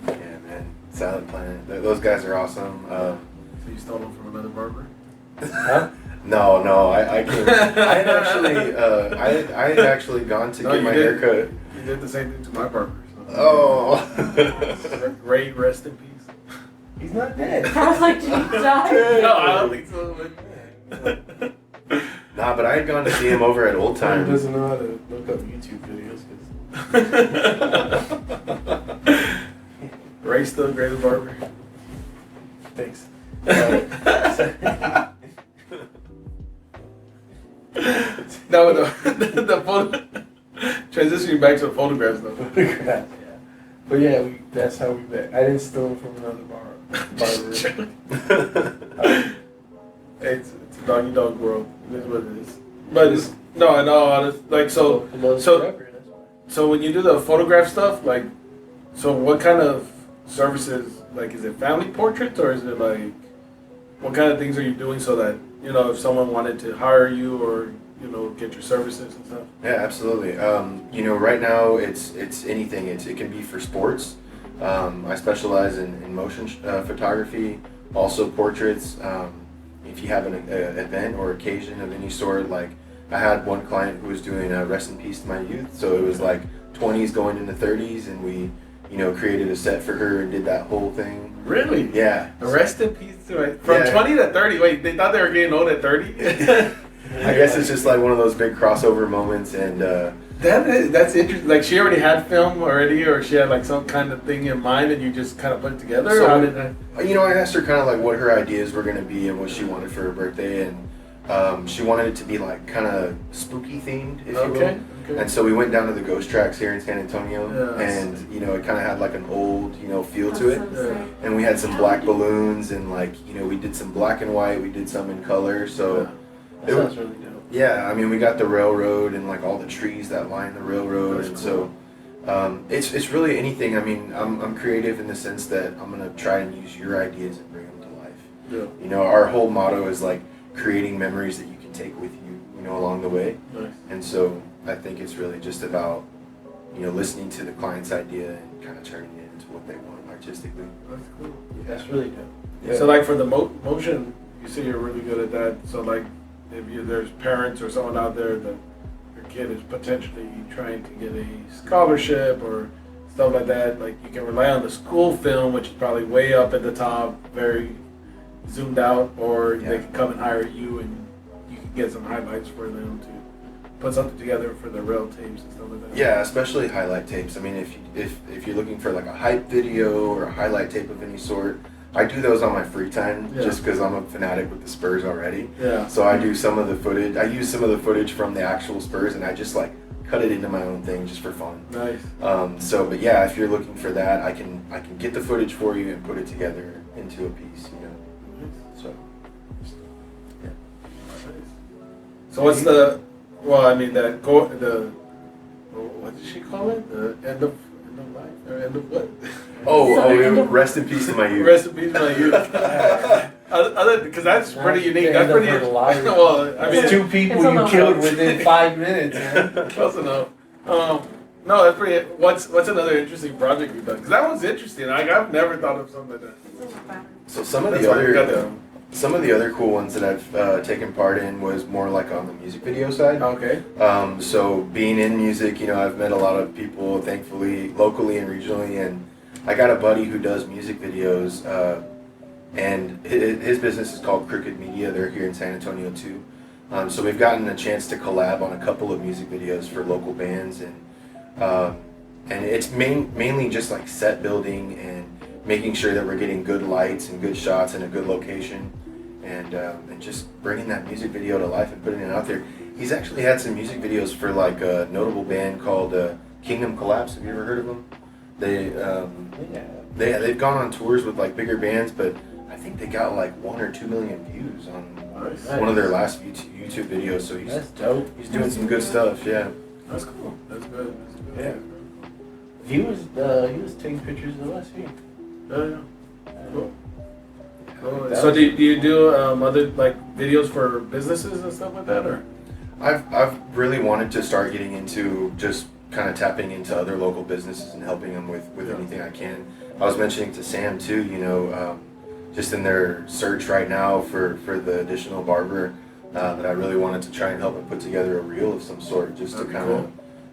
that. Yeah, man. Silent Planet. Those guys are awesome. So you stole them from another barber? Huh? No, I came. I had actually, I had actually gone to get my haircut. You did the same thing to my barber. So. Oh. Ray, rest in peace. He's not dead. I was like, did he die? No, I don't think so. Nah, but I had gone to see him over at Old Time. He doesn't know how to look up YouTube videos. Ray's still the greatest barber. Thanks. No, the photo. Transitioning back to the photographs though. Photographs, yeah. But yeah, that's how we met. I didn't steal them from another barber. It's a doggy dog world. It is what it is. But it's no, it's like so. So when you do the photograph stuff, like, so what kind of services? Like, is it family portraits, or is it like, what kind of things are you doing so that, you know, if someone wanted to hire you or, you know, get your services and stuff? Yeah, absolutely. You know, right now it's anything. It can be for sports. I specialize in motion photography, also portraits. If you have an event or occasion of any sort, like I had one client who was doing Rest in Peace to My Youth, so it was like 20s going into 30s, and we, you know, created a set for her and did that whole thing. Really? Yeah. Rest in peace to my... From 20 to 30. Wait, they thought they were getting old at 30? I guess it's just like one of those big crossover moments, and that's interesting. Like, she already had film already, or she had like some kind of thing in mind, and you just kind of put it together. So, how did that... You know, I asked her kind of like what her ideas were going to be and what she wanted for her birthday, and she wanted it to be like kind of spooky themed, if you will. Okay. And so we went down to the Ghost Tracks here in San Antonio, and you know, it kind of had like an old, you know, feel to it. And we had some black balloons, and like, you know, we did some black and white, we did some in color. So that sounds really dope. Yeah, I mean, we got the railroad and like all the trees that line the railroad, and so it's really anything. I mean, I'm creative in the sense that I'm gonna try and use your ideas and bring them to life. Yeah. You know, our whole motto is like creating memories that you can take with you, you know, along the way. Nice. And so I think it's really just about, you know, listening to the client's idea and kind of turning it into what they want artistically. That's cool. Yeah. That's really dope. Yeah. So like for the motion, you say you're really good at that. So like if there's parents or someone out there that your kid is potentially trying to get a scholarship or stuff like that, like you can rely on the school film, which is probably way up at the top, very zoomed out, or they can come and hire you and you can get some highlights for them to put something together for the rail tapes and stuff like that. Yeah, especially highlight tapes. I mean, if you're looking for like a hype video or a highlight tape of any sort, I do those on my free time just because I'm a fanatic with the Spurs already. Yeah. So I do some of the footage. I use some of the footage from the actual Spurs, and I just like cut it into my own thing just for fun. Nice. But yeah, if you're looking for that, I can get the footage for you and put it together into a piece, you know. So yeah. So what's what did she call it? The end of life or end of what? Rest in peace to my youth. Rest in peace to my youth. Because that's pretty unique. That's pretty. Well, I mean, it's 2 people you killed within 5 minutes. Man. Close enough. No, that's pretty. What's another interesting project you've done? Because that one's interesting. I've never thought of something like that. So some of the other cool ones that I've taken part in was more like on the music video side. Okay. So being in music, you know, I've met a lot of people, thankfully, locally and regionally, and I got a buddy who does music videos, and his business is called Crooked Media. They're here in San Antonio too. So we've gotten a chance to collab on a couple of music videos for local bands, and it's mainly just like set building and making sure that we're getting good lights and good shots in a good location, and just bringing that music video to life and putting it out there. He's actually had some music videos for like a notable band called Kingdom Collapse. Have you ever heard of them? They've gone on tours with like bigger bands, but I think they got like 1 or 2 million views on one of their last YouTube videos. So that's dope. He's doing some good stuff. Yeah. That's cool. That's good. Yeah. He was taking pictures of us here. Yeah. Cool. So do you do other like videos for businesses and stuff like that, or? I've really wanted to start getting into just kind of tapping into other local businesses and helping them with anything I can. I was mentioning to Sam too, you know, just in their search right now for the additional barber, that I really wanted to try and help them put together a reel of some sort, just to kind of,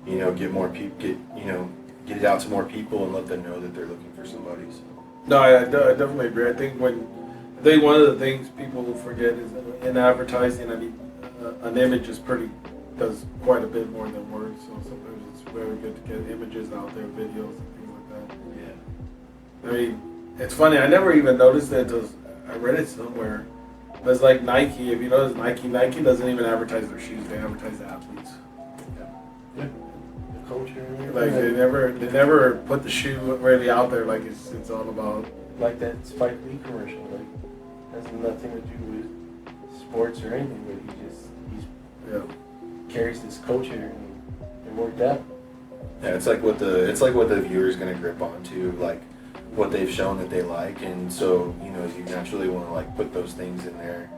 you know, get it out to more people and let them know that they're looking for somebody. So. No, I definitely agree. I think one of the things people will forget is that in advertising, I mean, an image does quite a bit more than words. So sometimes it's very good to get images out there, videos and things like that. Yeah. I mean, it's funny. I never even noticed that. I read it somewhere. But it's like Nike. If you notice, Nike doesn't even advertise their shoes. They advertise the athletes. Yeah. The culture. Like they never put the shoe really out there. Like it's all about. Like that Spike Lee commercial. Like has nothing to do with sports or anything, but he carries this culture and it worked out. Yeah, it's like what the viewer's gonna grip onto, like what they've shown that they like, and so you know you naturally want to like put those things in there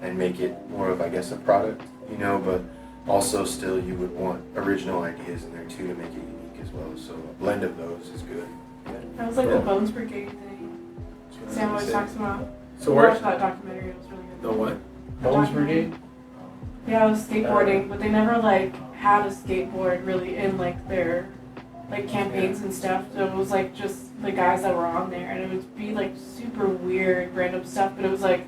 and make it more of, I guess, a product, you know, but also still you would want original ideas in there too to make it unique as well. So a blend of those is good. That was like the Bones Brigade thing. Sam always talks about. So watched that documentary. It was really good. The what? Bones Brigade? Yeah, it was skateboarding, but they never like had a skateboard really in like their like campaigns and stuff. So it was like just the guys that were on there, and it would be like super weird, random stuff. But it was like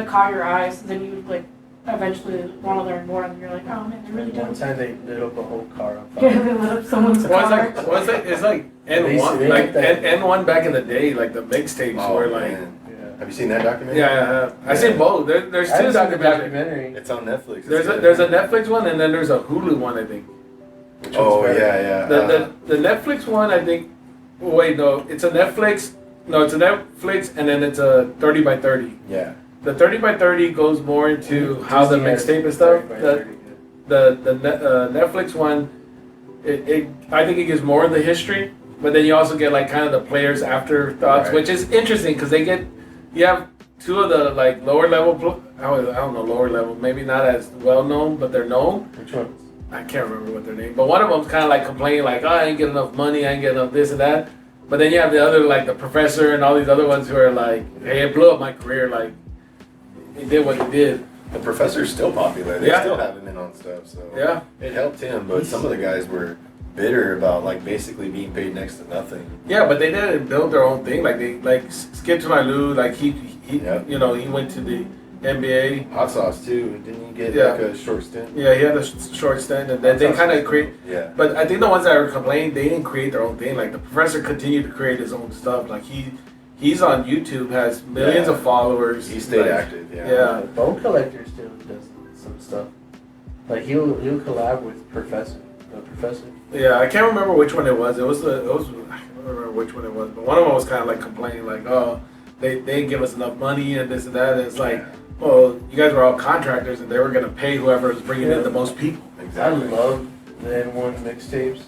caught your eye, so then you would like eventually want to learn more, and you're like, oh man, they're really dope. One time they lit up a whole car on fire. Yeah, they lit up someone's car. It's like N1, like N1 back in the day, like the mixtapes were like. Man. Have you seen that documentary? Yeah. I seen both. There's two documentaries. It's on Netflix. There's a Netflix one, and then there's a Hulu one, I think. Yeah. The Netflix one, I think. Wait, no, it's a Netflix. No, it's a Netflix, and then it's a 30 by 30. Yeah. The 30 by 30 goes more into how the mixtape and stuff. The Netflix one, I think it gives more of the history, but then you also get like kind of the players' afterthoughts, which is interesting because you have two of the like lower level. I don't know, lower level, maybe not as well known, but they're known. Which ones? I can't remember what their name, but one of them's kind of like complaining like, oh, I ain't get enough money, I ain't get enough this and that. But then you have the other, like the professor and all these other ones who are like, hey, it blew up my career, like, he did what he did. The professor's still popular. They still have him in on stuff, so it helped him. But some of the guys were bitter about like basically being paid next to nothing. Yeah, but they didn't build their own thing. Like they Skip to My Lou, like he you know, he went to the NBA. Hot Sauce too. Didn't he get like a short stint? Yeah, he had a short stint, and then they kind of create. Yeah. But I think the ones that were complaining, they didn't create their own thing. Like the professor continued to create his own stuff. Like he's on YouTube, has millions of followers. He stayed active. Yeah. Bone Collector still does some stuff. Like he'll collab with Professor. The professor. Yeah, I can't remember which one it was. I can't remember which one it was, but one of them was kind of like complaining, like, oh, they didn't give us enough money and this and that. And it's like, well, you guys were all contractors, and they were gonna pay whoever was bringing in the most people. Exactly. I love the N1 mixtapes,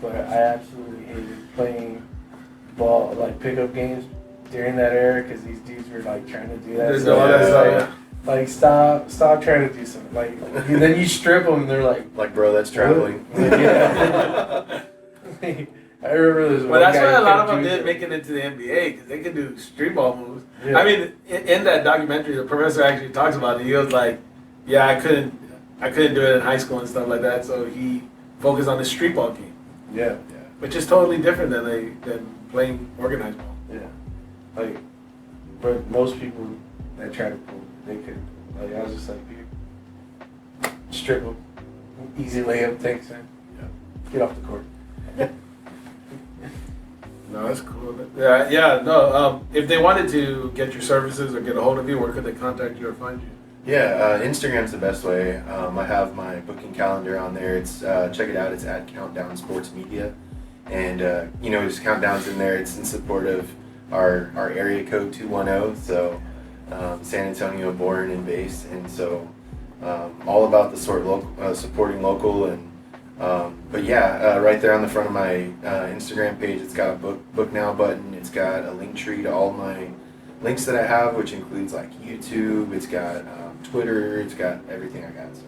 but I absolutely hated playing ball, like pickup games during that era, because these dudes were like trying to do that. So, like stop trying to do something. Like then you strip them, and they're like, bro, that's traveling. Yeah. I remember this. Well, that's why a lot of them did make it into the NBA, because they can do street ball moves. Yeah. I mean, in that documentary, the professor actually talks about it. He was like, yeah, I couldn't do it in high school and stuff like that, so he focused on the street ball game. Yeah. Which is totally different than playing organized ball. Yeah. Like, but most people that try to pull, they could. Like, I was just like, dude, strip them, easy layup, thanks, man. Yeah. Get off the court. No, that's cool. Yeah, no. If they wanted to get your services or get a hold of you, where could they contact you or find you? Yeah, Instagram's the best way. I have my booking calendar on there. It's check it out. It's at Countdown Sports Media, and just Countdown's in there. It's in support of our area code 210. So San Antonio born and based, and so all about the supporting local and. But yeah, right there on the front of my Instagram page, it's got a book now button. It's got a link tree to all my links that I have, which includes like YouTube. It's got Twitter. It's got everything I got. So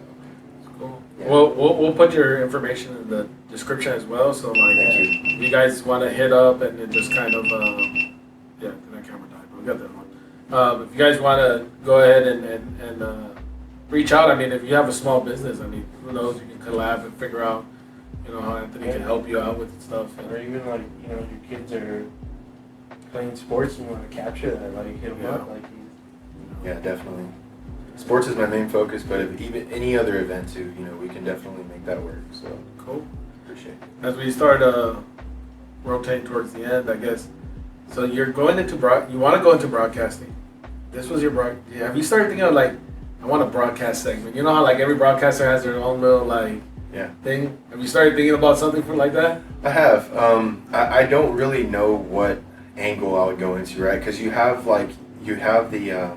cool. Yeah. Well, we'll put your information in the description as well. So like, if you guys want to hit up and then just kind of that camera died, but we got that one. If you guys want to go ahead and reach out. I mean, if you have a small business, I mean, who knows? You can collab and figure out, how Anthony can help you out with stuff. Or even like, your kids are playing sports and you want to capture that, like hit them up, like Yeah, definitely. Sports is my main focus, but if even any other event too, we can definitely make that work. So cool. Appreciate it. As we start rotating towards the end, I guess. So you're going into you want to go into broadcasting. This was your have you started thinking of like, I want a broadcast segment. You know how like every broadcaster has their own little thing? Have you started thinking about something like that? I have. I don't really know what angle I would go into, right? Because you have the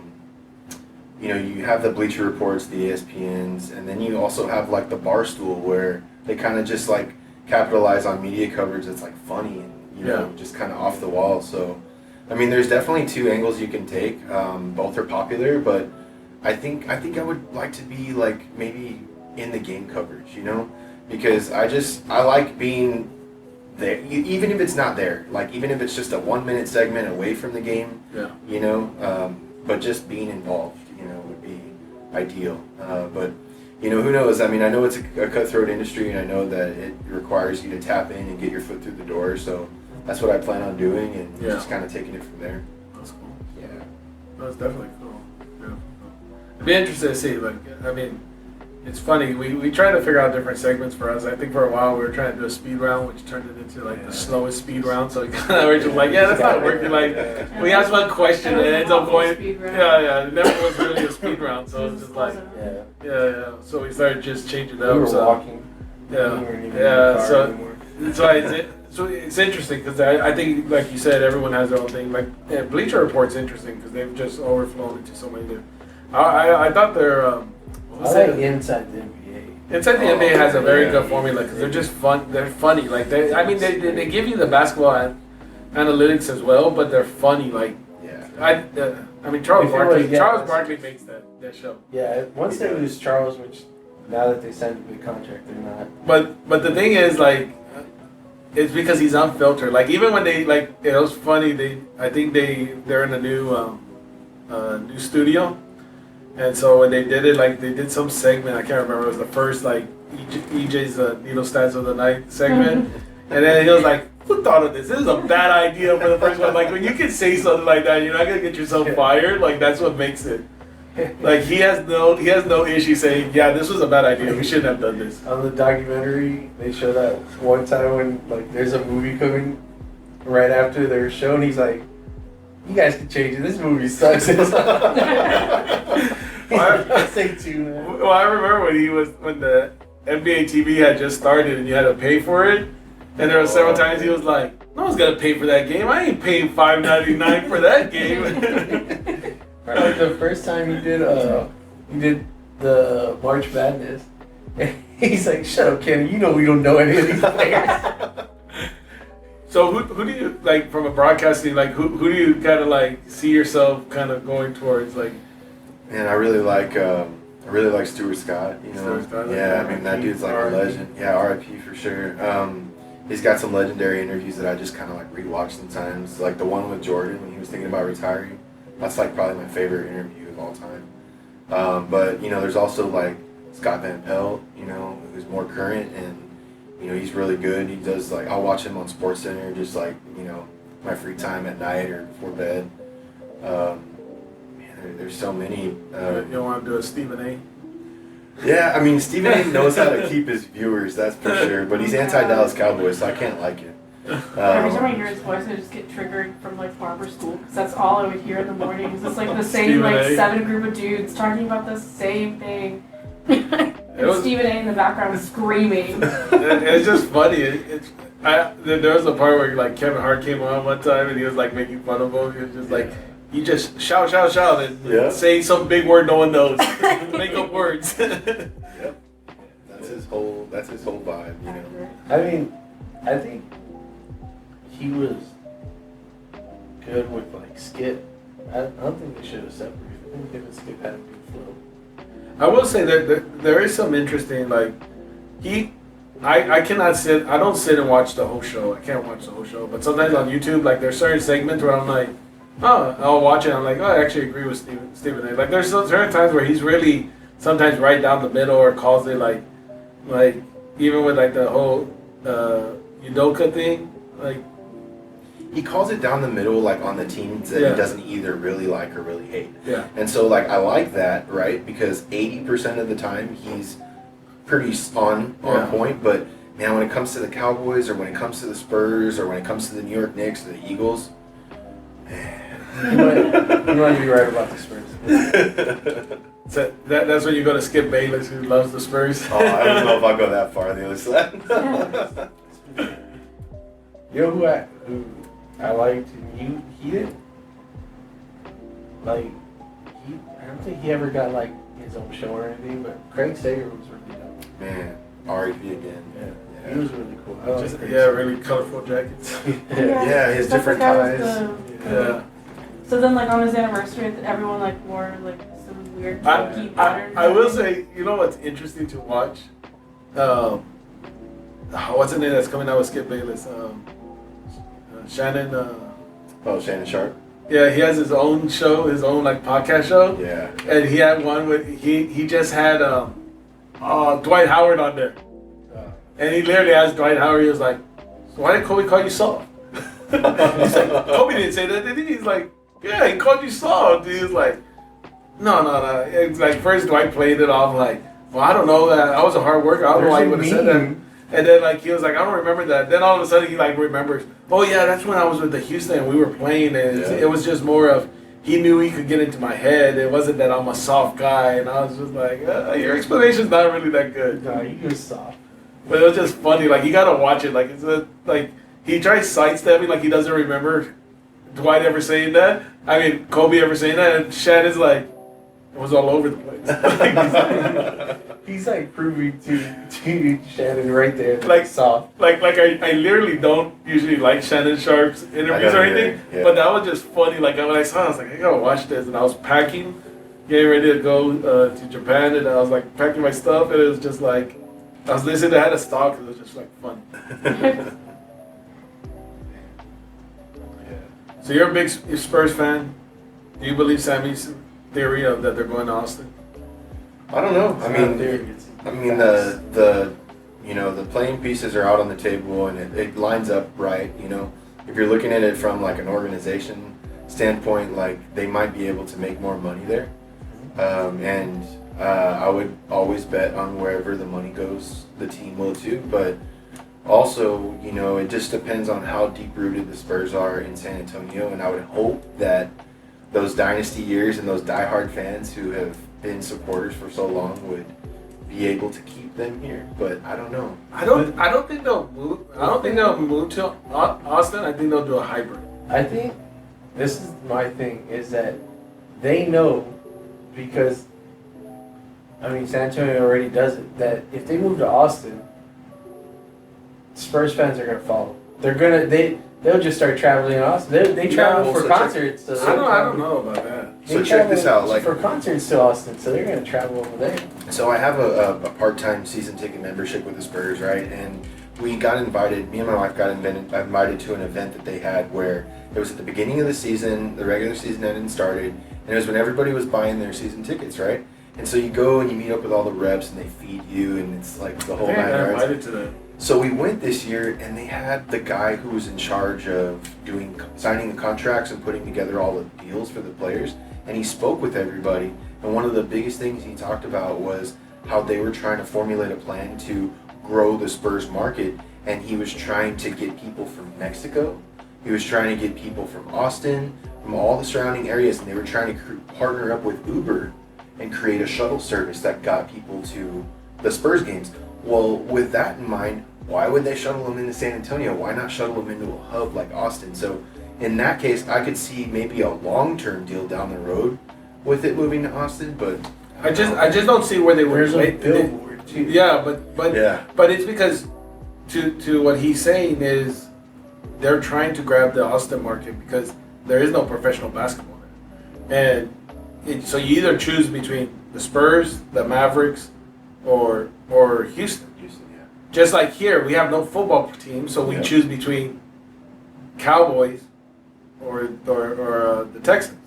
you have the Bleacher Reports, the ESPNs, and then you also have like the Barstool where they kind of just like capitalize on media coverage that's like funny and just kind of off the wall. So, I mean, there's definitely two angles you can take. Both are popular, but I think I would like to be like maybe in the game coverage, because I like being there, even if it's not there, like even if it's just a 1 minute segment away from the game, but just being involved, would be ideal. But who knows? I mean, I know it's a cutthroat industry, and I know that it requires you to tap in and get your foot through the door. So that's what I plan on doing, and just kind of taking it from there. That's cool. Yeah, that's definitely cool. I'd be interested to see, I mean, it's funny, we try to figure out different segments for us. I think for a while we were trying to do a speed round, which turned it into the slowest speed round, so we were just like, that's not working. We asked one question and it ends up going, it never was really a speed round, so it's just like, so we started just changing it up. We were walking. So it's interesting because I think, like you said, everyone has their own thing. Like Bleacher Report's interesting because they've just overflown into so many different. I thought they're. I like Inside the NBA. Inside the NBA has a very good formula because they're just fun. They're funny. Like they give you the basketball analytics as well, but they're funny. I mean Charles Barkley makes that show. Yeah, once they lose Charles, which now that they signed a big contract, they're not. But the thing is it's because he's unfiltered. Like even when they it was funny. I think they're in a new studio. And so when they did it, they did some segment, I can't remember, it was the first, EJ's Needle Stats of the Night segment. And then he was like, who thought of this? This is a bad idea for the first one. When you can say something like that, you're not going to get yourself fired. That's what makes it. He has no issue saying, this was a bad idea. We shouldn't have done this. On the documentary, they show that one time when, there's a movie coming right after their show, and he's like, you guys can change it. This movie sucks. I say too, man. Well, I remember when the NBA TV had just started and you had to pay for it. And there were several times he was like, "No one's gonna pay for that game. I ain't paying $5.99 for that game." Like the first time he did the March Madness, he's like, "Shut up, Kenny. You know we don't know any of these players." So who do you like from a broadcasting, like who do you kind of like see yourself kind of going towards, like? Man, I really like Stuart Scott. You know, Stuart Scott, yeah, I mean that dude's like a legend. Yeah, R.I.P. for sure. He's got some legendary interviews that I just kind of like rewatch sometimes, like the one with Jordan when he was thinking about retiring. That's like probably my favorite interview of all time. But you know, there's also like Scott Van Pelt, you know, who's more current, and you know he's really good. He does like I'll watch him on SportsCenter, just like you know my free time at night or before bed. Man, there's so many. You don't want to do a Stephen A. Yeah, I mean Stephen A. knows how to keep his viewers, that's for sure. But he's anti-Dallas Cowboys, so I can't like it. Every time I hear his voice, I just get triggered from like barber school because that's all I would hear in the mornings. It's like the same like 7 group of dudes talking about the same thing. And Stephen A. in the background screaming. It's just funny. There was a part where like Kevin Hart came on one time and he was like making fun of him. He was just like, you just shout, and say some big word no one knows. Make up words. Yep. That's his whole vibe, you know. I mean, I think he was good with like Skip. I don't think they should have separated. I think him and Skip had a good flow. I will say that there is some interesting, like, I cannot sit, I don't sit and watch the whole show. I can't watch the whole show. But sometimes on YouTube, like, there's certain segments where I'm like, oh, I'll watch it. I'm like, oh, I actually agree with Stephen A. Like, there's certain times where he's really sometimes right down the middle or calls it, like even with, like, the whole Udoka thing, like, he calls it down the middle, like on the teams that he doesn't either really like or really hate. Yeah. And so, like, I like that, right? Because 80% of the time he's pretty on point. But man, when it comes to the Cowboys or when it comes to the Spurs or when it comes to the New York Knicks or the Eagles, man, you might be right about the Spurs. So that's when you go to Skip Bayless, who loves the Spurs. Oh, I don't know if I'll go that far on the other side. You know who I liked and he didn't like I don't think he ever got like his own show or anything, but Craig Sager was really dope. Man, R.I.P. again. Yeah. He was really cool. Really colorful jackets. Yeah, his different ties. Yeah. So then, like on his anniversary, everyone like wore like some weird funky pattern. I will say, you know what's interesting to watch? What's the name that's coming out with Skip Bayless? Shannon. Shannon Sharp. Yeah, he has his own show, his own like podcast show. Yeah. And he had one with he just had Dwight Howard on there, and he literally asked Dwight Howard. He was like, so "Why did Kobe call you soft?" He's like, "Kobe didn't say that, did he?" He's like, "Yeah, he called you soft." He was like, "No." It's like first Dwight played it off like, "Well, I don't know that. I was a hard worker. I don't know why he would have said that." And then like he was like, "I don't remember that." Then all of a sudden he like remembers. Oh yeah, that's when I was with the Houston and we were playing, and it was just more of he knew he could get into my head. It wasn't that I'm a soft guy, and I was just like, your explanation's not really that good. No, he was soft. But it was just funny. Like you gotta watch it. Like like he tries sidestepping, like he doesn't remember Dwight ever saying that. I mean Kobe ever saying that, and Shannon's like, it was all over the place. He's like proving to Shannon right there. Like soft. Like I literally don't usually like Shannon Sharp's interviews or anything. Yeah. But that was just funny. Like when I saw it, I was like, I gotta watch this. And I was packing, getting ready to go to Japan, and I was like packing my stuff, and it was just like I was listening to How to Stalk. It was just like fun. So you're a big Spurs fan. Do you believe Sammy's theory of that they're going to Austin? I don't know. I mean, the playing pieces are out on the table, and it lines up right. You know, if you're looking at it from like an organization standpoint, like they might be able to make more money there. And I would always bet on wherever the money goes, the team will too. But also, you know, it just depends on how deep rooted the Spurs are in San Antonio, and I would hope that those dynasty years and those diehard fans who have been supporters for so long would be able to keep them here. But I don't know. I don't think they'll move. I don't think they'll move to Austin. I think they'll do a hybrid. I think this is my thing is that they know because I mean San Antonio already does it that if they move to Austin, Spurs fans are gonna follow. They'll just start traveling in Austin. They travel for concerts. So I don't know about that. So check this out, like for concerts to Austin, so they're gonna travel over there. So I have a part-time season ticket membership with the Spurs, right? And we got invited. Me and my wife got invited to an event that they had where it was at the beginning of the season. The regular season hadn't started, and it was when everybody was buying their season tickets, right? And so you go and you meet up with all the reps, and they feed you, and it's like the whole I think I nine got yards. invited to that. So we went this year, and they had the guy who was in charge of signing the contracts and putting together all the deals for the players, and he spoke with everybody. And one of the biggest things he talked about was how they were trying to formulate a plan to grow the Spurs market, and he was trying to get people from Mexico. He was trying to get people from Austin, from all the surrounding areas, and they were trying to partner up with Uber and create a shuttle service that got people to the Spurs games. Well, with that in mind, why would they shuttle them into San Antonio? Why not shuttle them into a hub like Austin? So in that case, I could see maybe a long-term deal down the road with it moving to Austin, but I just don't see where they would. There's a billboard too. Yeah, Yeah. but it's because to what he's saying is they're trying to grab the Austin market because there is no professional basketball there, and so you either choose between the Spurs, the Mavericks, or Houston. Just like here, we have no football team, so we choose between Cowboys or the Texans.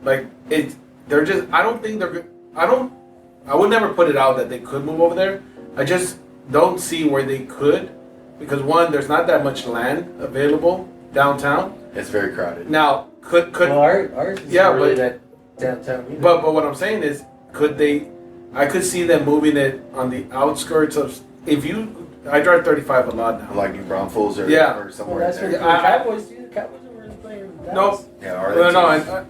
Like they're just. I don't think they're. I would never put it out that they could move over there. I just don't see where they could, because one, there's not that much land available downtown. it's very crowded. Now, could Well, ours is not really that downtown either. but what I'm saying is, could they? I could see them moving it on the outskirts of. I drive 35 a lot now. Like New Braunfels or, Yeah. or well, somewhere that's in what there. the Cowboys do. The Cowboys are really playing in Dallas. Nope. Yeah, are No, they no, too?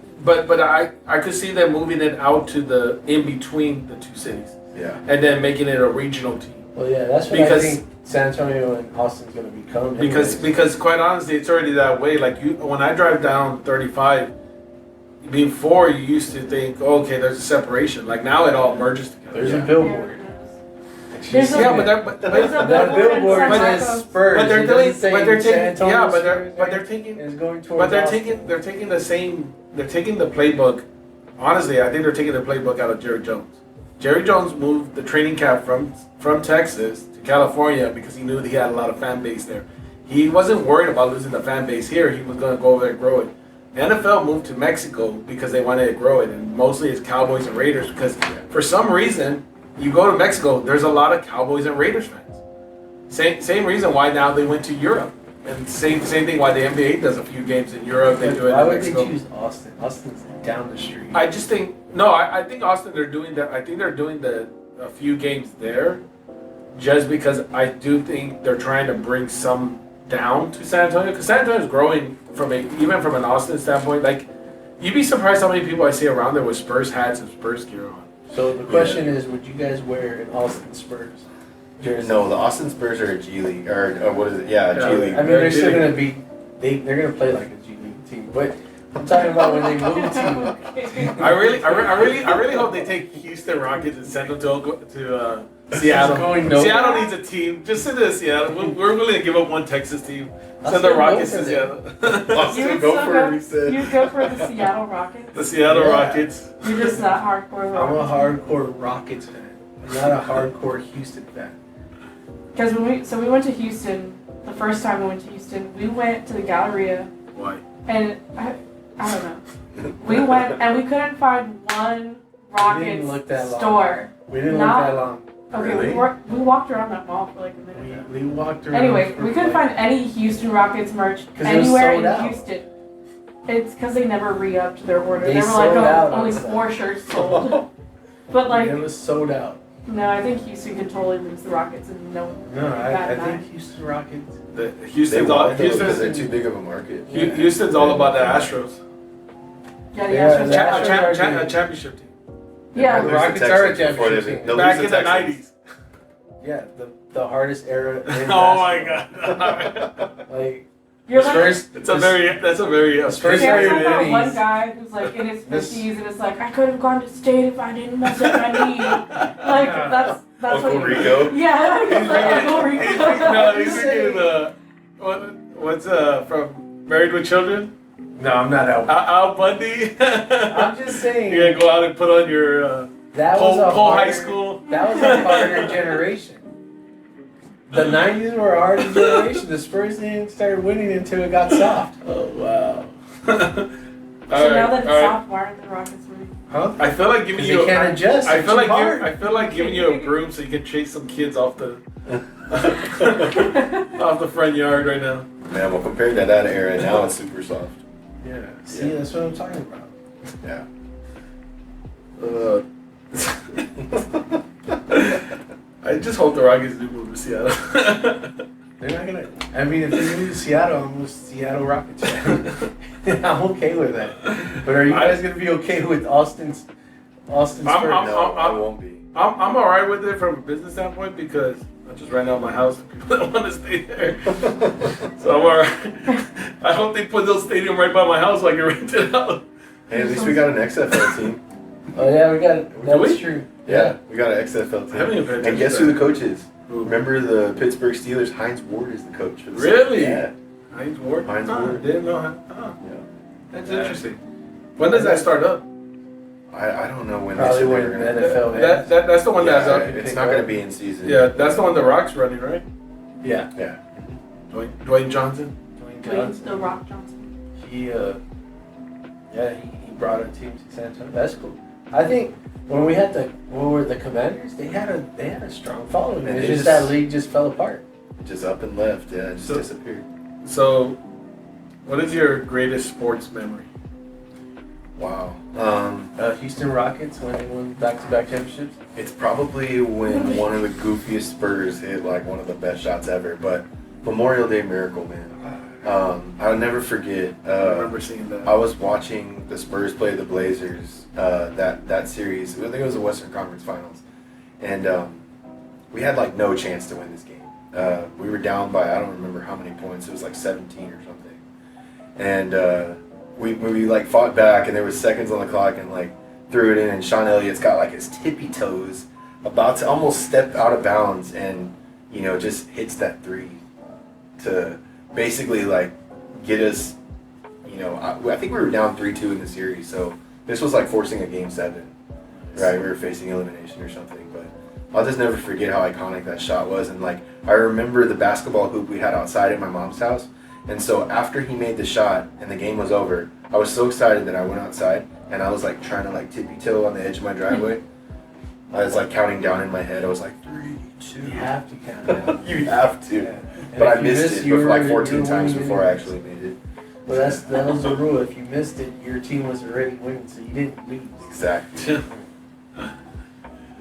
but I could see them moving it out to the in between the two cities, Yeah. and then making it a regional team. Well, yeah, that's what Because- I think San Antonio and Austin's going to become. Because quite honestly, it's already that way. Like when I drive down 35, before you used to think, okay, there's a separation. Like now it all merges together. there's a Yeah. billboard. There's a- Yeah, but There's a That billboard in San says Diego. Spurs. But they're It doesn't doing, say but they're San taking, Antonio yeah, but Spurs, they're taking, It's going towards but they're Austin. taking the same. They're taking the playbook. Honestly, I think they're taking the playbook out of Jerry Jones. Jerry Jones moved the training camp from Texas to California because he knew that he had a lot of fan base there. He wasn't worried about losing the fan base here. He was going to go over there and grow it. The NFL moved to Mexico because they wanted to grow it, and mostly it's Cowboys and Raiders because for some reason you go to Mexico, there's a lot of Cowboys and Raiders fans. Same reason why now they went to Europe, and same thing why the NBA does a few games in Europe. They do it Why in would Mexico. they choose Austin? Austin's down the street. I just think I think Austin they're doing that. I think they're doing a few games there, just because I do think they're trying to bring some down to San Antonio because San Antonio is growing even from an Austin standpoint. Like you'd be surprised how many people I see around there with Spurs hats and Spurs gear on. So the question is, would you guys wear an Austin Spurs jersey? No, the Austin Spurs are a G League or what is it? Yeah, Yeah. G League. I mean, they're still gonna be. They're gonna play like a G League team, but I'm talking about when they move to. I really hope they take Houston Rockets and send them to Seattle. Going nowhere. Seattle needs a team. Just send it to Seattle. We're willing to give up one Texas team. Send the still Rockets go to for Seattle. Austin, You would go still for go- it, he said. You'd go for the Seattle Rockets. The Seattle Yeah. Rockets. You're just not hardcore I'm a Rockets. hardcore Rockets fan. I'm not a hardcore Houston fan. Because we went to Houston the first time we went to Houston. We went to the Galleria, Why? and I don't know. We went and we couldn't find one We didn't look Rockets that long. store. We didn't Not- look that long. Okay, Really? we walked around that mall for like a minute. We walked around. Anyway, for we couldn't like- find any Houston Rockets merch 'Cause it was anywhere sold in out. Houston. It's because they never re-upped their order. They They were like, sold out oh, only on stuff. 4 shirts sold. But like, It was sold out. no, I think Houston could totally lose the Rockets and no one. No, I bad think Houston Rockets. The They Houston's won't though, because they're Houston's, too big of a market. Houston's all about the Astros. Yeah, the Yeah, Astros. the A Astros are championship team. Yeah. The They lose to Rockets Texas are a before championship they- team. they'll Back lose in to the Texas. 90s. Yeah, the hardest era. In Oh my basketball. god. Like You're the like, Spurs. That's a very Spurs there's are like that in one these- guy who's like in his This- 50s and it's like, I could have gone to state if I didn't mess up my knee. Like, that's Uncle what Rico. Yeah, he's He's like Uncle thinking, Rico. no, he's thinking what's from Married with Children? No, I'm not out. Al Bundy. I'm just saying. You're gonna go out and put on your That was a whole high harder- school. That was a harder generation. The 90s were a harder generation. The Spurs didn't start winning until it got soft. Oh wow. So now that it's soft, why aren't the Rockets winning? Huh? I feel like giving Because you. they can't adjust. I It's feel too like hard. I feel like giving you a broom so you can chase some kids off the off the front yard right now. Man, well, compared to that era, now it's super soft. Yeah. See, that's what I'm talking about. Yeah. I just hope the Rockets do move to Seattle. They're not gonna. I mean, if they move to Seattle, I'm a Seattle Rockets fan. I'm okay with that. But are you guys gonna be okay with Austin's Spurs? No, I won't be. I'm alright with it from a business standpoint because I just ran out of my house and people don't want to stay there. So I'm alright. I hope they put those stadium right by my house so I can rent it out. Hey, at least we got an XFL team. Oh yeah, we got. That's we? true. Yeah, we got an XFL I haven't team. even paid And attention guess to who that. the coach is? Who? Remember the Pittsburgh Steelers? Heinz Ward is the coach. For the Really? Yeah. Heinz Ward? Heinz Huh, Ward. Didn't know how. Oh, Yeah. that's Yeah. interesting. When does that start up? I don't know when Probably this when year. the NFL ends. That's the one that's Yeah, up. it's not going to be in season. Yeah, that's the one the Rock's running, right? Yeah. Yeah. Dwayne Johnson. Dwayne Wait, Johnson. the Rock Johnson. He brought a team to San Antonio. That's cool. I think when we had the Commanders, they had a strong following. And It's they just just- that league just fell apart. Just up and left. Yeah, it just So- disappeared. So, what is your greatest sports memory? Wow. Houston Rockets when they won back-to-back championships. It's probably when one of the goofiest Spurs hit like one of the best shots ever. But Memorial Day Miracle, man. I'll never forget. I remember seeing that. I was watching the Spurs play the Blazers that series. I think it was the Western Conference Finals, and we had like no chance to win this game. We were down by I don't remember how many points. It was like 17 or something, and we like fought back, and there was seconds on the clock, and like threw it in, and Sean Elliott's got like his tippy toes about to almost step out of bounds, and just hits that three to basically like get us. I think we were down 3-2 in the series, so this was like forcing a game 7, right? We were facing elimination or something, but I'll just never forget how iconic that shot was. And like I remember the basketball hoop we had outside at my mom's house, and so after he made the shot and the game was over, I was so excited that I went outside and I was like trying to like tippy toe on the edge of my driveway. I was like counting down in my head. I was like 3, 2. You have to count down. You have to. Yeah. And But if I you missed miss, it you for like were- 14 you were times winning before I anyways. actually made it. Well, that was the rule. If you missed it, your team was already winning, so you didn't lose. Exactly.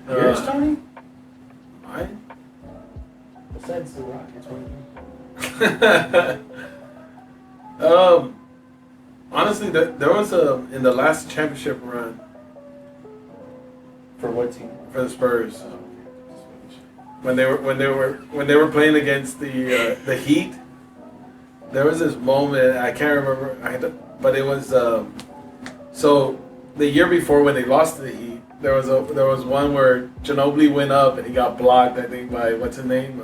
Yours, Tony? Mine? Besides the Rockets, what Honestly, there was in the last championship run for what team? for the Spurs when they were playing against the Heat. There was this moment I can't remember. But it was so the year before when they lost to the Heat. There was one where Ginobili went up and he got blocked. I think by what's his name.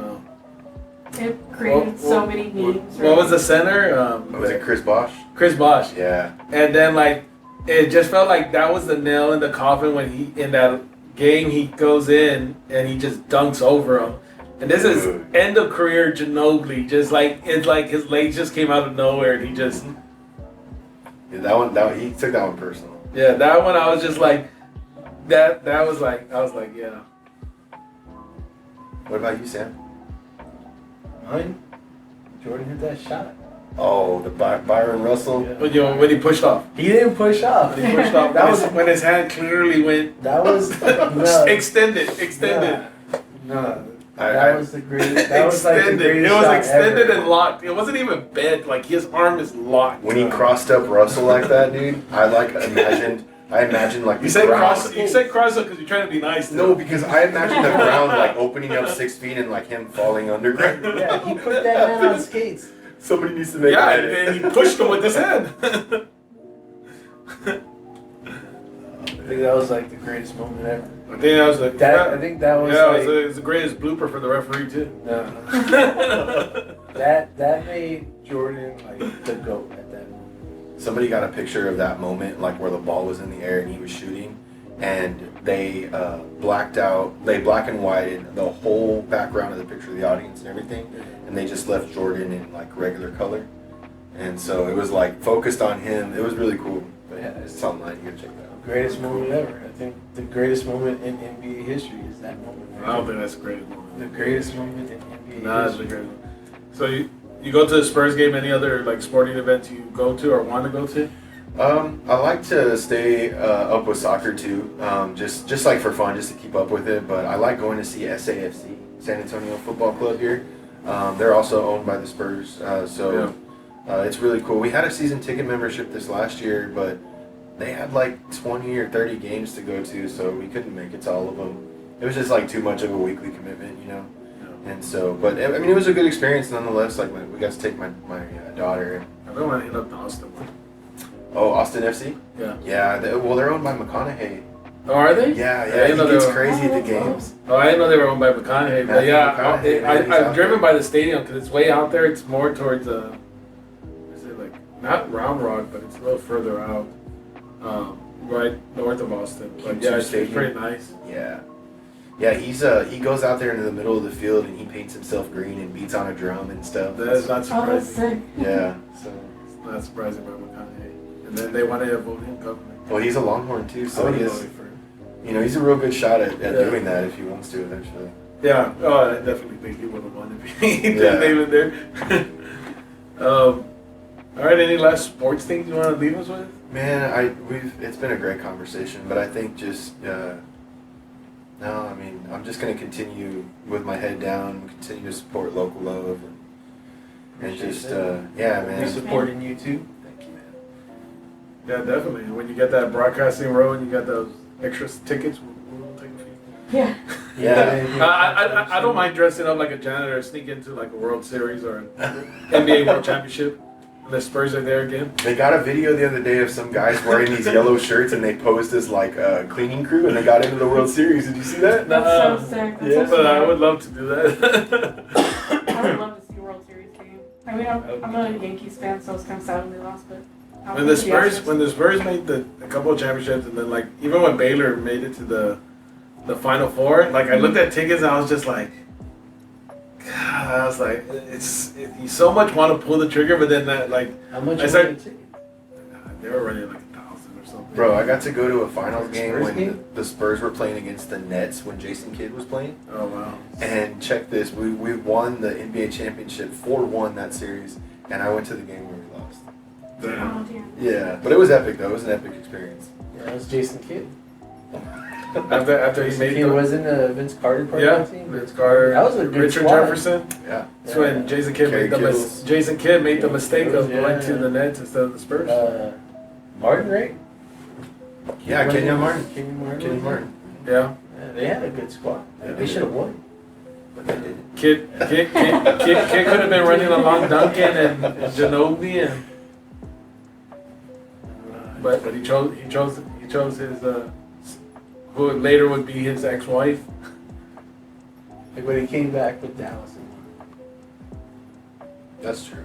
It created so many memes. What was the center? Was it Chris Bosh? Chris Bosh. Yeah. And then like it just felt like that was the nail in the coffin when he in that game he goes in and he just dunks over him. And this is end of career Ginobili. Just like it's like his legs just came out of nowhere and he just Yeah, that one he took that one personal. yeah, that one I was just like that was like I was like, yeah. What about you, Sam? Mine? Jordan hit that shot. Oh, the Byron Russell. Yeah. But when he pushed off. He didn't push off. When he pushed off That was when his hand clearly went that was no. extended. No. I- That was the greatest. That was like the Extended. greatest It was shot extended ever. and locked. It wasn't even bent. Like his arm is locked. When he crossed up Russell like that, dude, I like imagined I imagine like You the said ground. cross. You said cross up because you're trying to be nice. No, because I imagine the ground like opening up 6 feet and like him falling underground. Yeah, he put that man on skates. Somebody needs to make Yeah, an edit. and he pushed him with his hand. I think that was like the greatest moment ever. I think that was like I think that was yeah, like, it was the greatest blooper for the referee too. no. that made Jordan like the GOAT at that moment. Somebody got a picture of that moment, like where the ball was in the air and he was shooting, and they black and whited the whole background of the picture of the audience and everything, and they just left Jordan in like regular color, and so it was like focused on him. It was really cool. But yeah, it's online. You can check that out. Greatest moment ever. I think the greatest moment in NBA history is that moment. Right? I don't think that's a great moment. The greatest moment in NBA Nah, it's a history. great one. So you go to the Spurs game? Any other like sporting events you go to or want to go to? I like to stay up with soccer too, just like for fun, just to keep up with it. But I like going to see SAFC, San Antonio Football Club here. They're also owned by the Spurs, so it's really cool. We had a season ticket membership this last year, but they had like 20 or 30 games to go to, so we couldn't make it to all of them. It was just like too much of a weekly commitment, you know. And so, but I mean, it was a good experience nonetheless. Like we got to take my daughter. I don't want to hit up the Austin one. Oh, Austin FC. Yeah. Yeah. They're owned by McConaughey. Oh, are they? Yeah. I He didn't know they gets were- crazy at the Oh, games. Oh, I didn't know they were owned by McConaughey. But Matthew yeah, McConaughey, man, he's I've out driven there. by the stadium because it's way out there. It's more towards is it like not Round Rock, but it's a little further out, right north of Austin. But Q2 yeah, it's Stadium. pretty nice. Yeah. Yeah, he goes out there into the middle of the field and he paints himself green and beats on a drum and stuff. That is not Oh, that's surprising. sick. Yeah. So, It's not surprising about McConaughey. And then they want to vote him governor. well, he's a Longhorn too, I so would he vote is. for him. You know, he's a real good shot at Yeah. doing that if he wants to eventually. Yeah, oh, I definitely think he would have won if he Yeah. didn't even there. All right, any last sports things you want to leave us with? Man, it's been a great conversation, but I think just no, I mean, I'm just gonna continue with my head down, continue to support local love, and just yeah, We're man. supporting you too. Thank you, man. Yeah, definitely. When you get that broadcasting row and you got those extra tickets, we'll take a few. Yeah. Yeah. I don't mind dressing up like a janitor and sneak into like a World Series or an NBA World Championship. And the Spurs are there again. They got a video the other day of some guys wearing these yellow shirts and they posed as like a cleaning crew and they got into the World Series. Did you see that? That's so sick. That's Yeah, so But I smart. would love to do that. I would love to see a World Series game. I mean, I'm a Yankees fan, so it's kind of sad when they lost, but. when the Spurs made a couple of championships, and then like even when Baylor made it to the Final Four, like I looked at tickets and I was just like, God, I was like, you so much want to pull the trigger, but then that like How much I are started- the tickets? they were already like 1,000 or something. Bro, I got to go to a finals game Spurs when game? the Spurs were playing against the Nets when Jason Kidd was playing. Oh wow. And check this, we won the NBA championship 4-1 that series, and I went to the game where we lost. Damn. Oh, dear. Yeah, but it was epic though. It was an epic experience. Yeah, that was Jason Kidd. After he Jason made Kidd the wasn't Vince Carter part yeah, of that team. Vince Carter, That was a good Richard squad. Jefferson. Yeah. That's when Jason Kidd Kerry made Kittles. Jason Kidd made the mistake of Yeah. going to the Nets instead of the Spurs. Martin, right? Yeah, Kenyon Martin. Kenyon Martin. Kenyon Martin. Yeah. Yeah, they had a good squad. Yeah, They should have won. But they didn't. Kid could have been running along Duncan and Ginobili, and but he chose his who later would be his ex-wife. Like when he came back with Dallas and That's true.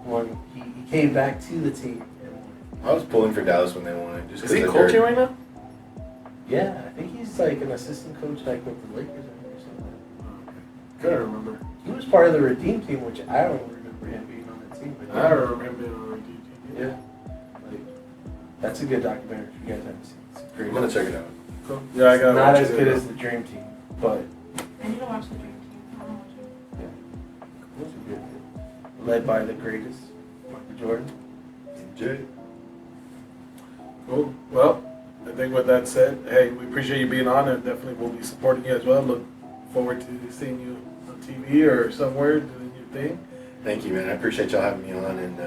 won. He came back to the team and won. I was pulling for Dallas when they won it. Just Is he 'cause they're coaching right now? Yeah, I think he's like an assistant coach like with the Lakers or something. Couldn't remember. He was part of the Redeem team, which I don't remember him being on that team. But I don't remember him being on the team. Yeah. Like, that's a good documentary if you guys haven't seen it. It's great. I'm gonna check it out. Cool. Yeah, I got Not as good as the Dream Team, but I need to watch the Dream Team. I want to watch it. it was a good. Led by the greatest, Michael Jordan. Jay. Cool. Well, I think with that said, hey, we appreciate you being on, and definitely we'll be supporting you as well. Look forward to seeing you on TV or somewhere doing your thing. Thank you, man. I appreciate y'all having me on, and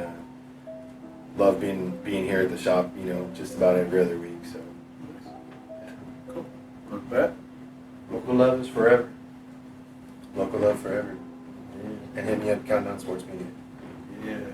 love being here at the shop. You know, just about every other week. So. Cool. Look that. Local love is forever. Local love forever. And hit me up, Countdown Sports Media. Yeah.